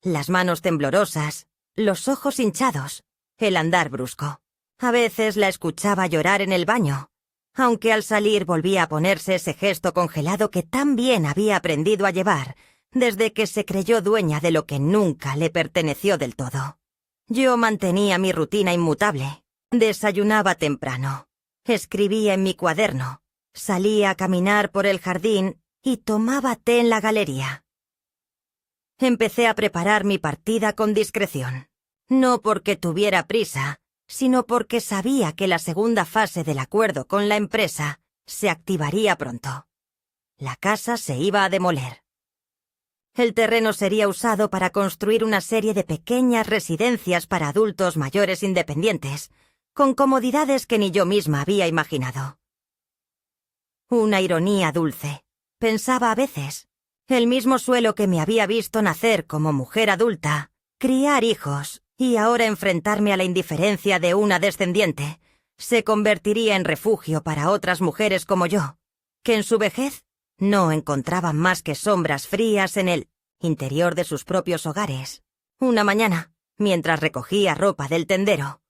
Las manos temblorosas, los ojos hinchados, el andar brusco. A veces la escuchaba llorar en el baño, aunque al salir volvía a ponerse ese gesto congelado que tan bien había aprendido a llevar desde que se creyó dueña de lo que nunca le perteneció del todo. Yo mantenía mi rutina inmutable. Desayunaba temprano, escribía en mi cuaderno, salía a caminar por el jardín y tomaba té en la galería. Empecé a preparar mi partida con discreción. No porque tuviera prisa, sino porque sabía que la segunda fase del acuerdo con la empresa se activaría pronto. La casa se iba a demoler. El terreno sería usado para construir una serie de pequeñas residencias para adultos mayores independientes, con comodidades que ni yo misma había imaginado. Una ironía dulce, pensaba a veces. El mismo suelo que me había visto nacer como mujer adulta, criar hijos y ahora enfrentarme a la indiferencia de una descendiente, se convertiría en refugio para otras mujeres como yo, que en su vejez no encontraban más que sombras frías en el interior de sus propios hogares. Una mañana, mientras recogía ropa del tendero,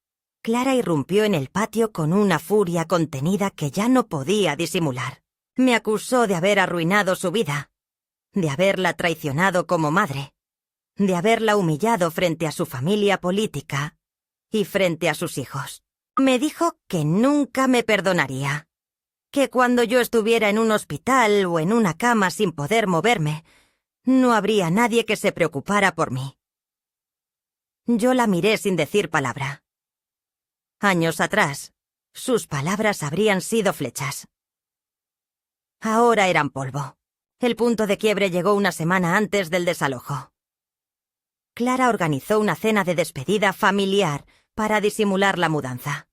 Clara irrumpió en el patio con una furia contenida que ya no podía disimular. Me acusó de haber arruinado su vida, de haberla traicionado como madre, de haberla humillado frente a su familia política y frente a sus hijos. Me dijo que nunca me perdonaría, que cuando yo estuviera en un hospital o en una cama sin poder moverme, no habría nadie que se preocupara por mí. Yo la miré sin decir palabra. Años atrás, sus palabras habrían sido flechas. Ahora eran polvo. El punto de quiebre llegó una semana antes del desalojo. Clara organizó una cena de despedida familiar para disimular la mudanza.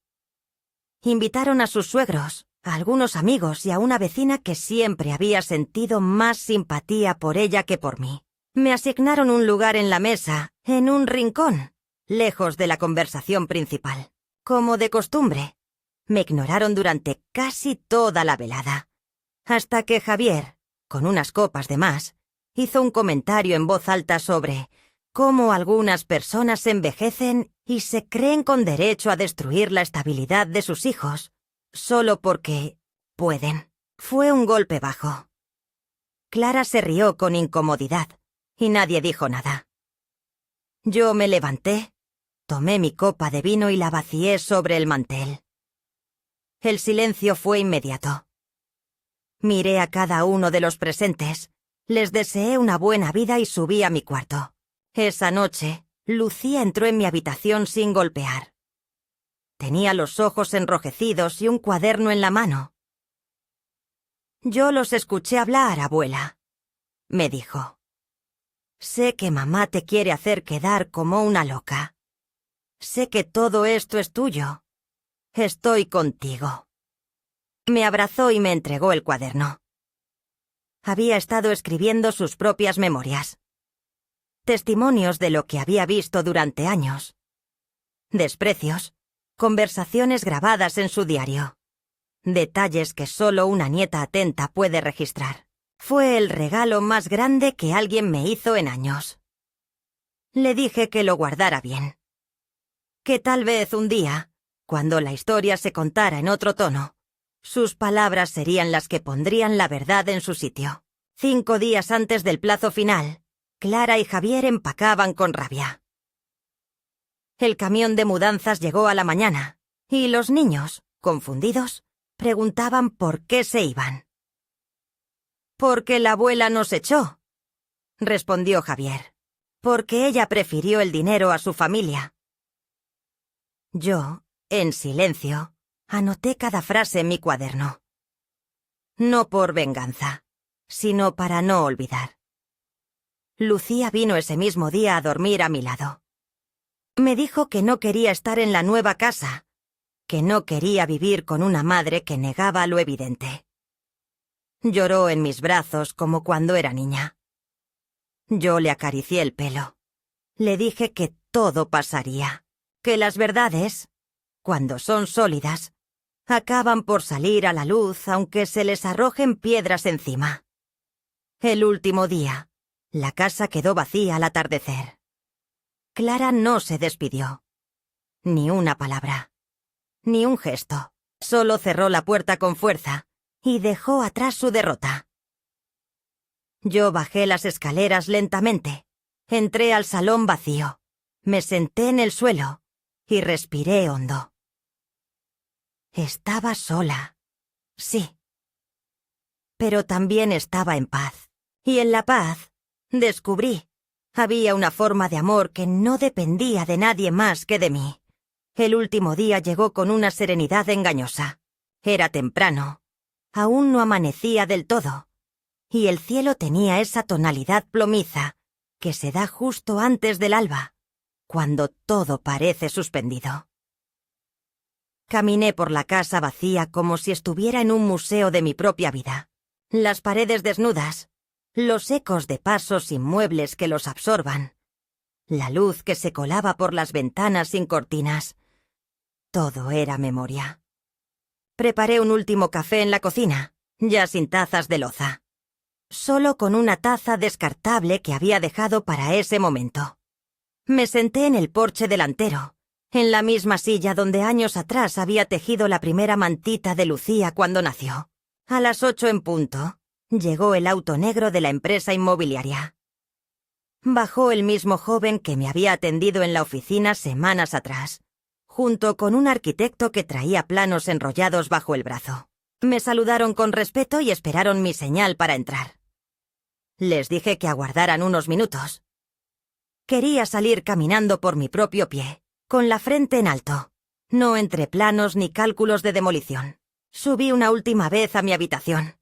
Invitaron a sus suegros, a algunos amigos y a una vecina que siempre había sentido más simpatía por ella que por mí. Me asignaron un lugar en la mesa, en un rincón, lejos de la conversación principal. Como de costumbre, me ignoraron durante casi toda la velada, hasta que Javier, con unas copas de más, hizo un comentario en voz alta sobre cómo algunas personas envejecen y se creen con derecho a destruir la estabilidad de sus hijos, solo porque pueden. Fue un golpe bajo. Clara se rió con incomodidad, y nadie dijo nada. Yo me levanté, tomé mi copa de vino y la vacié sobre el mantel. El silencio fue inmediato. Miré a cada uno de los presentes, les deseé una buena vida y subí a mi cuarto. Esa noche, Lucía entró en mi habitación sin golpear. Tenía los ojos enrojecidos y un cuaderno en la mano. «Yo los escuché hablar, abuela», me dijo. «Sé que mamá te quiere hacer quedar como una loca. Sé que todo esto es tuyo. Estoy contigo». Me abrazó y me entregó el cuaderno. Había estado escribiendo sus propias memorias. Testimonios de lo que había visto durante años. Desprecios, conversaciones grabadas en su diario. Detalles que solo una nieta atenta puede registrar. Fue el regalo más grande que alguien me hizo en años. Le dije que lo guardara bien. Que tal vez un día, cuando la historia se contara en otro tono, sus palabras serían las que pondrían la verdad en su sitio. 5 días antes del plazo final, Clara y Javier empacaban con rabia. El camión de mudanzas llegó a la mañana, y los niños, confundidos, preguntaban por qué se iban. «Porque la abuela nos echó», respondió Javier. «Porque ella prefirió el dinero a su familia». Yo, en silencio, anoté cada frase en mi cuaderno. No por venganza, sino para no olvidar. Lucía vino ese mismo día a dormir a mi lado. Me dijo que no quería estar en la nueva casa, que no quería vivir con una madre que negaba lo evidente. Lloró en mis brazos como cuando era niña. Yo le acaricié el pelo. Le dije que todo pasaría, que las verdades, cuando son sólidas, acaban por salir a la luz aunque se les arrojen piedras encima. El último día, la casa quedó vacía al atardecer. Clara no se despidió. Ni una palabra. Ni un gesto. Solo cerró la puerta con fuerza y dejó atrás su derrota. Yo bajé las escaleras lentamente. Entré al salón vacío. Me senté en el suelo y respiré hondo. Estaba sola. Sí. Pero también estaba en paz. Y en la paz, descubrí, había una forma de amor que no dependía de nadie más que de mí. El último día llegó con una serenidad engañosa. Era temprano. Aún no amanecía del todo. Y el cielo tenía esa tonalidad plomiza que se da justo antes del alba, cuando todo parece suspendido. Caminé por la casa vacía como si estuviera en un museo de mi propia vida. Las paredes desnudas, los ecos de pasos sin muebles que los absorban, la luz que se colaba por las ventanas sin cortinas. Todo era memoria. Preparé un último café en la cocina, ya sin tazas de loza. Solo con una taza descartable que había dejado para ese momento. Me senté en el porche delantero, en la misma silla donde años atrás había tejido la primera mantita de Lucía cuando nació. A las 8 en punto, llegó el auto negro de la empresa inmobiliaria. Bajó el mismo joven que me había atendido en la oficina semanas atrás, junto con un arquitecto que traía planos enrollados bajo el brazo. Me saludaron con respeto y esperaron mi señal para entrar. Les dije que aguardaran unos minutos. Quería salir caminando por mi propio pie, con la frente en alto, no entre planos ni cálculos de demolición. Subí una última vez a mi habitación.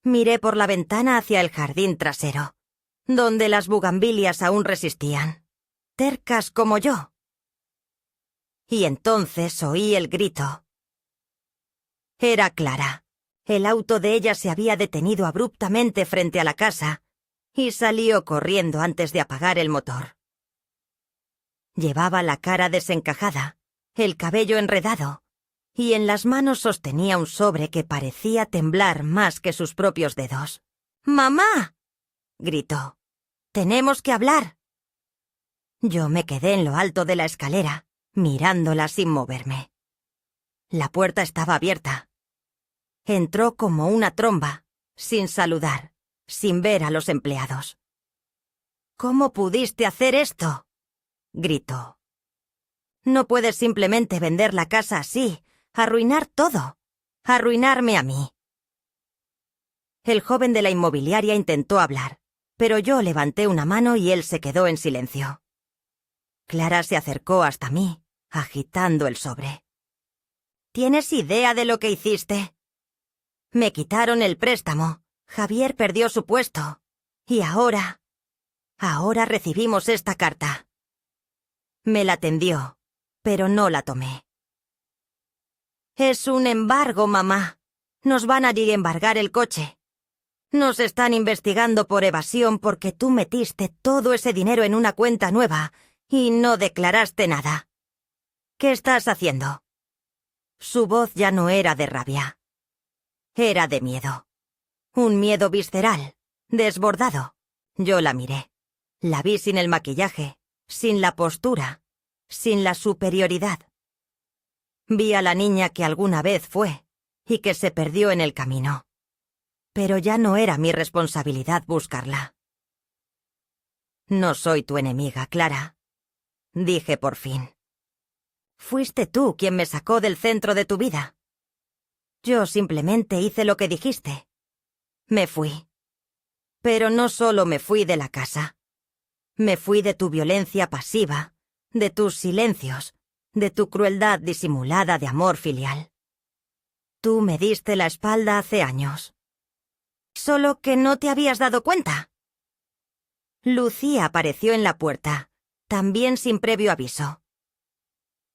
Miré por la ventana hacia el jardín trasero, donde las bugambilias aún resistían. tercas como yo. Y entonces oí el grito. Era Clara. El auto de ella se había detenido abruptamente frente a la casa y salió corriendo antes de apagar el motor. Llevaba la cara desencajada, el cabello enredado, y en las manos sostenía un sobre que parecía temblar más que sus propios dedos. ¡Mamá!, gritó. «¡Tenemos que hablar!». Yo me quedé en lo alto de la escalera, mirándola sin moverme. La puerta estaba abierta. Entró como una tromba, sin saludar, sin ver a los empleados. «¿Cómo pudiste hacer esto?», gritó. «No puedes simplemente vender la casa así, arruinar todo, arruinarme a mí». El joven de la inmobiliaria intentó hablar, pero yo levanté una mano y él se quedó en silencio. Clara se acercó hasta mí, agitando el sobre. «¿Tienes idea de lo que hiciste? Me quitaron el préstamo, Javier perdió su puesto, y ahora recibimos esta carta». Me la tendió, pero no la tomé. «Es un embargo, mamá. Nos van a embargar el coche. Nos están investigando por evasión porque tú metiste todo ese dinero en una cuenta nueva y no declaraste nada. ¿Qué estás haciendo?». Su voz ya no era de rabia. Era de miedo. Un miedo visceral, desbordado. Yo la miré. La vi sin el maquillaje, sin la postura, sin la superioridad. Vi a la niña que alguna vez fue y que se perdió en el camino. Pero ya no era mi responsabilidad buscarla. «No soy tu enemiga, Clara», dije por fin. «Fuiste tú quien me sacó del centro de tu vida. Yo simplemente hice lo que dijiste. Me fui. Pero no solo me fui de la casa. Me fui de tu violencia pasiva, de tus silencios, de tu crueldad disimulada de amor filial. Tú me diste la espalda hace años. Solo que no te habías dado cuenta». Lucía apareció en la puerta, también sin previo aviso.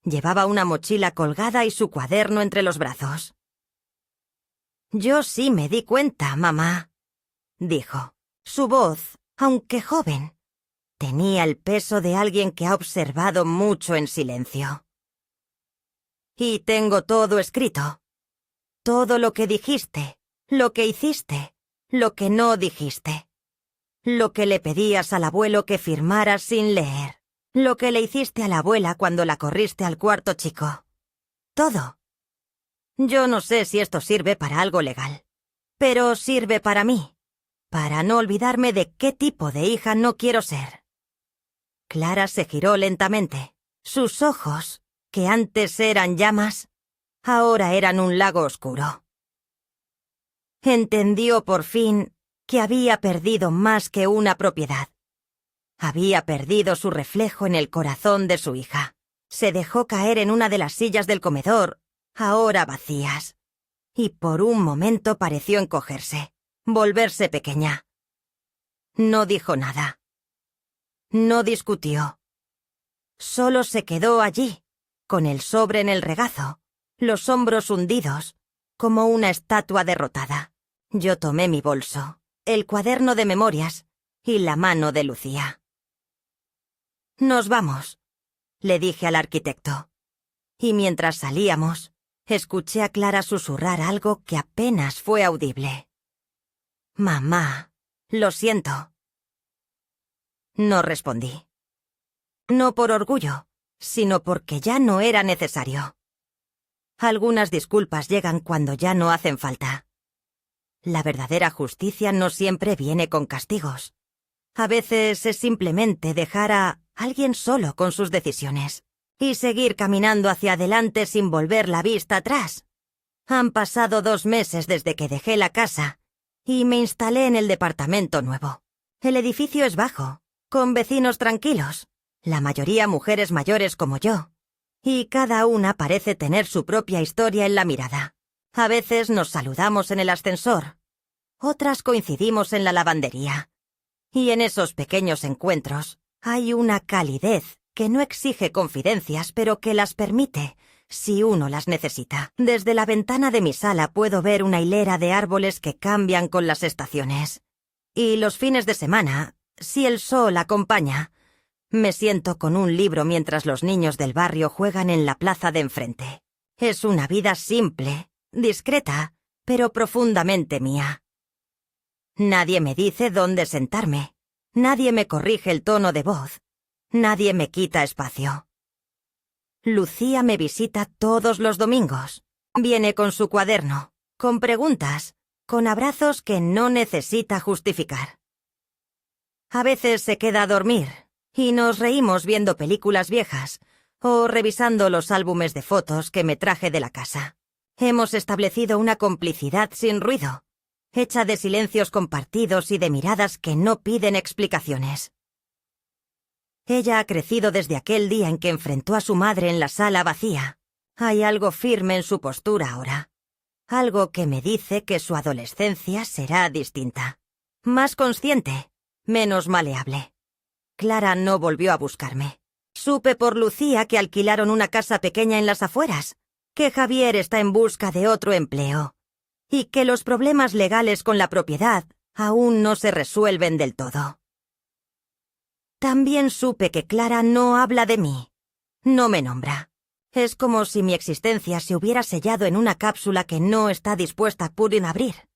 Llevaba una mochila colgada y su cuaderno entre los brazos. «Yo sí me di cuenta, mamá», dijo. Su voz, aunque joven, tenía el peso de alguien que ha observado mucho en silencio. «Y tengo todo escrito. Todo lo que dijiste, lo que hiciste, lo que no dijiste. Lo que le pedías al abuelo que firmara sin leer. Lo que le hiciste a la abuela cuando la corriste al cuarto chico. Todo. Yo no sé si esto sirve para algo legal, pero sirve para mí, para no olvidarme de qué tipo de hija no quiero ser». Clara se giró lentamente. Sus ojos, que antes eran llamas, ahora eran un lago oscuro. Entendió por fin que había perdido más que una propiedad. Había perdido su reflejo en el corazón de su hija. Se dejó caer en una de las sillas del comedor, ahora vacías, y por un momento pareció encogerse, volverse pequeña. No dijo nada. No discutió. Solo se quedó allí, con el sobre en el regazo, los hombros hundidos, como una estatua derrotada. Yo tomé mi bolso, el cuaderno de memorias y la mano de Lucía. «Nos vamos», le dije al arquitecto. Y mientras salíamos, escuché a Clara susurrar algo que apenas fue audible. «Mamá, lo siento». No respondí. No por orgullo, sino porque ya no era necesario. Algunas disculpas llegan cuando ya no hacen falta. La verdadera justicia no siempre viene con castigos. A veces es simplemente dejar a alguien solo con sus decisiones y seguir caminando hacia adelante sin volver la vista atrás. Han pasado 2 meses desde que dejé la casa y me instalé en el departamento nuevo. El edificio es bajo, con vecinos tranquilos, la mayoría mujeres mayores como yo, y cada una parece tener su propia historia en la mirada. A veces nos saludamos en el ascensor, otras coincidimos en la lavandería. Y en esos pequeños encuentros Hay una calidez que no exige confidencias, pero que las permite, si uno las necesita. Desde la ventana de mi sala puedo ver una hilera de árboles que cambian con las estaciones. Y los fines de semana, si el sol acompaña, me siento con un libro mientras los niños del barrio juegan en la plaza de enfrente. Es una vida simple, discreta, pero profundamente mía. Nadie me dice dónde sentarme. Nadie me corrige el tono de voz. Nadie me quita espacio. Lucía me visita todos los domingos. Viene con su cuaderno, con preguntas, con abrazos que no necesita justificar. A veces se queda a dormir y nos reímos viendo películas viejas o revisando los álbumes de fotos que me traje de la casa. Hemos establecido una complicidad sin ruido, hecha de silencios compartidos y de miradas que no piden explicaciones. Ella ha crecido desde aquel día en que enfrentó a su madre en la sala vacía. Hay algo firme en su postura ahora. Algo que me dice que su adolescencia será distinta. Más consciente, menos maleable. Clara no volvió a buscarme. Supe por Lucía que alquilaron una casa pequeña en las afueras, que Javier está en busca de otro empleo, y que los problemas legales con la propiedad aún no se resuelven del todo. También supe que Clara no habla de mí, no me nombra. Es como si mi existencia se hubiera sellado en una cápsula que no está dispuesta a abrir.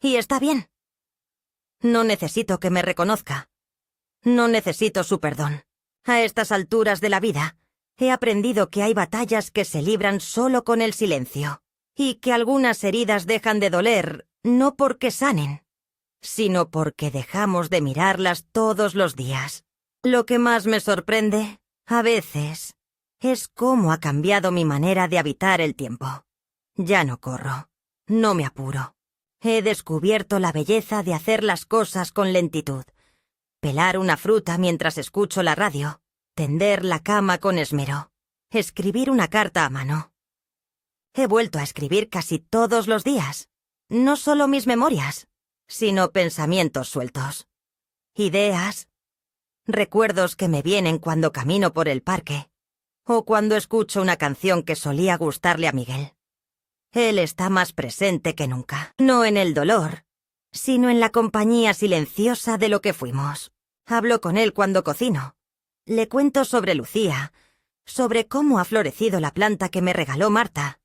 Y está bien. No necesito que me reconozca. No necesito su perdón. A estas alturas de la vida, he aprendido que hay batallas que se libran solo con el silencio, y que algunas heridas dejan de doler no porque sanen, sino porque dejamos de mirarlas todos los días. Lo que más me sorprende, a veces, es cómo ha cambiado mi manera de habitar el tiempo. Ya no corro, no me apuro. He descubierto la belleza de hacer las cosas con lentitud. Pelar una fruta mientras escucho la radio, tender la cama con esmero, escribir una carta a mano. He vuelto a escribir casi todos los días, no solo mis memorias, sino pensamientos sueltos, ideas, recuerdos que me vienen cuando camino por el parque, o cuando escucho una canción que solía gustarle a Miguel. Él está más presente que nunca, no en el dolor, sino en la compañía silenciosa de lo que fuimos. Hablo con él cuando cocino. Le cuento sobre Lucía, sobre cómo ha florecido la planta que me regaló Marta,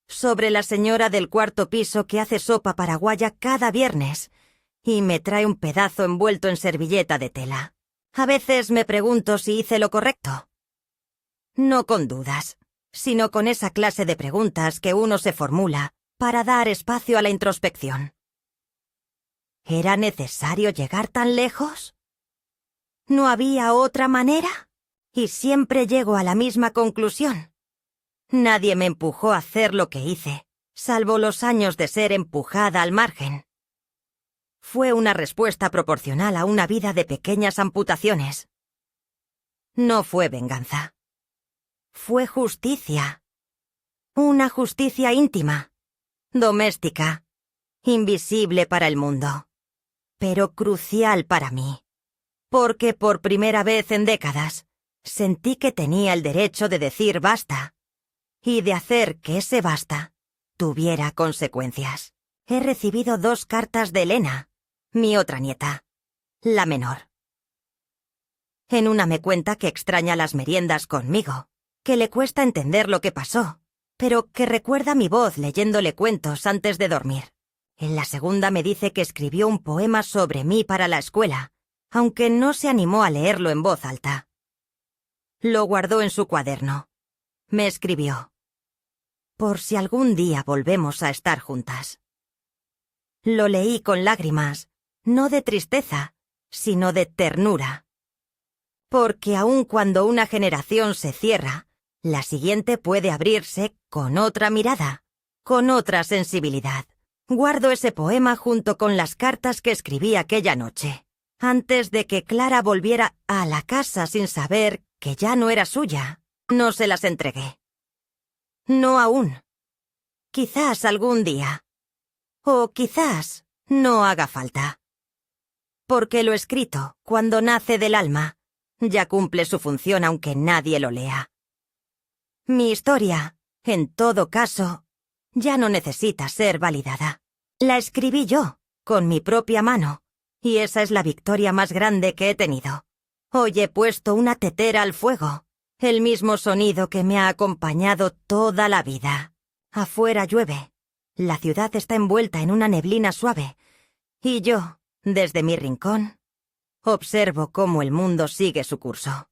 sobre la señora del cuarto piso que hace sopa paraguaya cada viernes y me trae un pedazo envuelto en servilleta de tela. A veces me pregunto si hice lo correcto. No con dudas, sino con esa clase de preguntas que uno se formula para dar espacio a la introspección. ¿Era necesario llegar tan lejos? ¿No había otra manera? Y siempre llego a la misma conclusión. Nadie me empujó a hacer lo que hice, salvo los años de ser empujada al margen. Fue una respuesta proporcional a una vida de pequeñas amputaciones. No fue venganza. Fue justicia. Una justicia íntima, doméstica, invisible para el mundo, pero crucial para mí, porque por primera vez en décadas sentí que tenía el derecho de decir basta, y de hacer que ese basta tuviera consecuencias. He recibido 2 cartas de Elena, mi otra nieta, la menor. En una me cuenta que extraña las meriendas conmigo, que le cuesta entender lo que pasó, pero que recuerda mi voz leyéndole cuentos antes de dormir. En la segunda me dice que escribió un poema sobre mí para la escuela, aunque no se animó a leerlo en voz alta. Lo guardó en su cuaderno. Me escribió: por si algún día volvemos a estar juntas. Lo leí con lágrimas, no de tristeza, sino de ternura. Porque aun cuando una generación se cierra, la siguiente puede abrirse con otra mirada, con otra sensibilidad. Guardo ese poema junto con las cartas que escribí aquella noche, antes de que Clara volviera a la casa sin saber que ya no era suya. No se las entregué. No aún. Quizás algún día. O quizás no haga falta. porque lo escrito, cuando nace del alma, ya cumple su función aunque nadie lo lea. Mi historia, en todo caso, ya no necesita ser validada. La escribí yo, con mi propia mano, y esa es la victoria más grande que he tenido. Hoy he puesto una tetera al fuego, el mismo sonido que me ha acompañado toda la vida. Afuera llueve, la ciudad está envuelta en una neblina suave, y yo, desde mi rincón, observo cómo el mundo sigue su curso.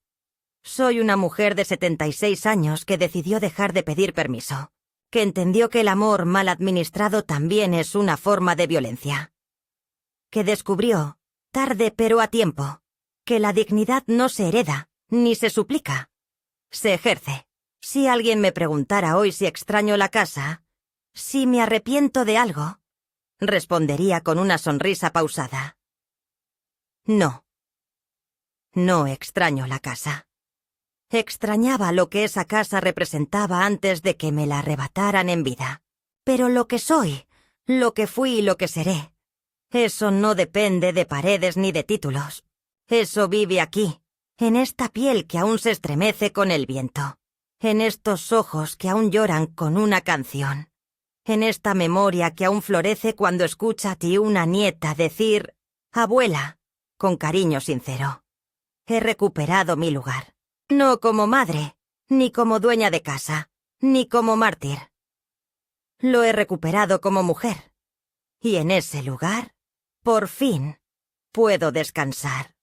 Soy una mujer de 76 años que decidió dejar de pedir permiso, que entendió que el amor mal administrado también es una forma de violencia, que descubrió, tarde pero a tiempo, que la dignidad no se hereda, ni se suplica, se ejerce. Si alguien me preguntara hoy si extraño la casa, si me arrepiento de algo, respondería con una sonrisa pausada: no. No extraño la casa. Extrañaba lo que esa casa representaba antes de que me la arrebataran en vida. Pero lo que soy, lo que fui y lo que seré, eso no depende de paredes ni de títulos. Eso vive aquí, en esta piel que aún se estremece con el viento, en estos ojos que aún lloran con una canción, en esta memoria que aún florece cuando escucha a ti una nieta decir «abuela», con cariño sincero. He recuperado mi lugar. No como madre, ni como dueña de casa, ni como mártir. Lo he recuperado como mujer. Y en ese lugar, por fin, puedo descansar.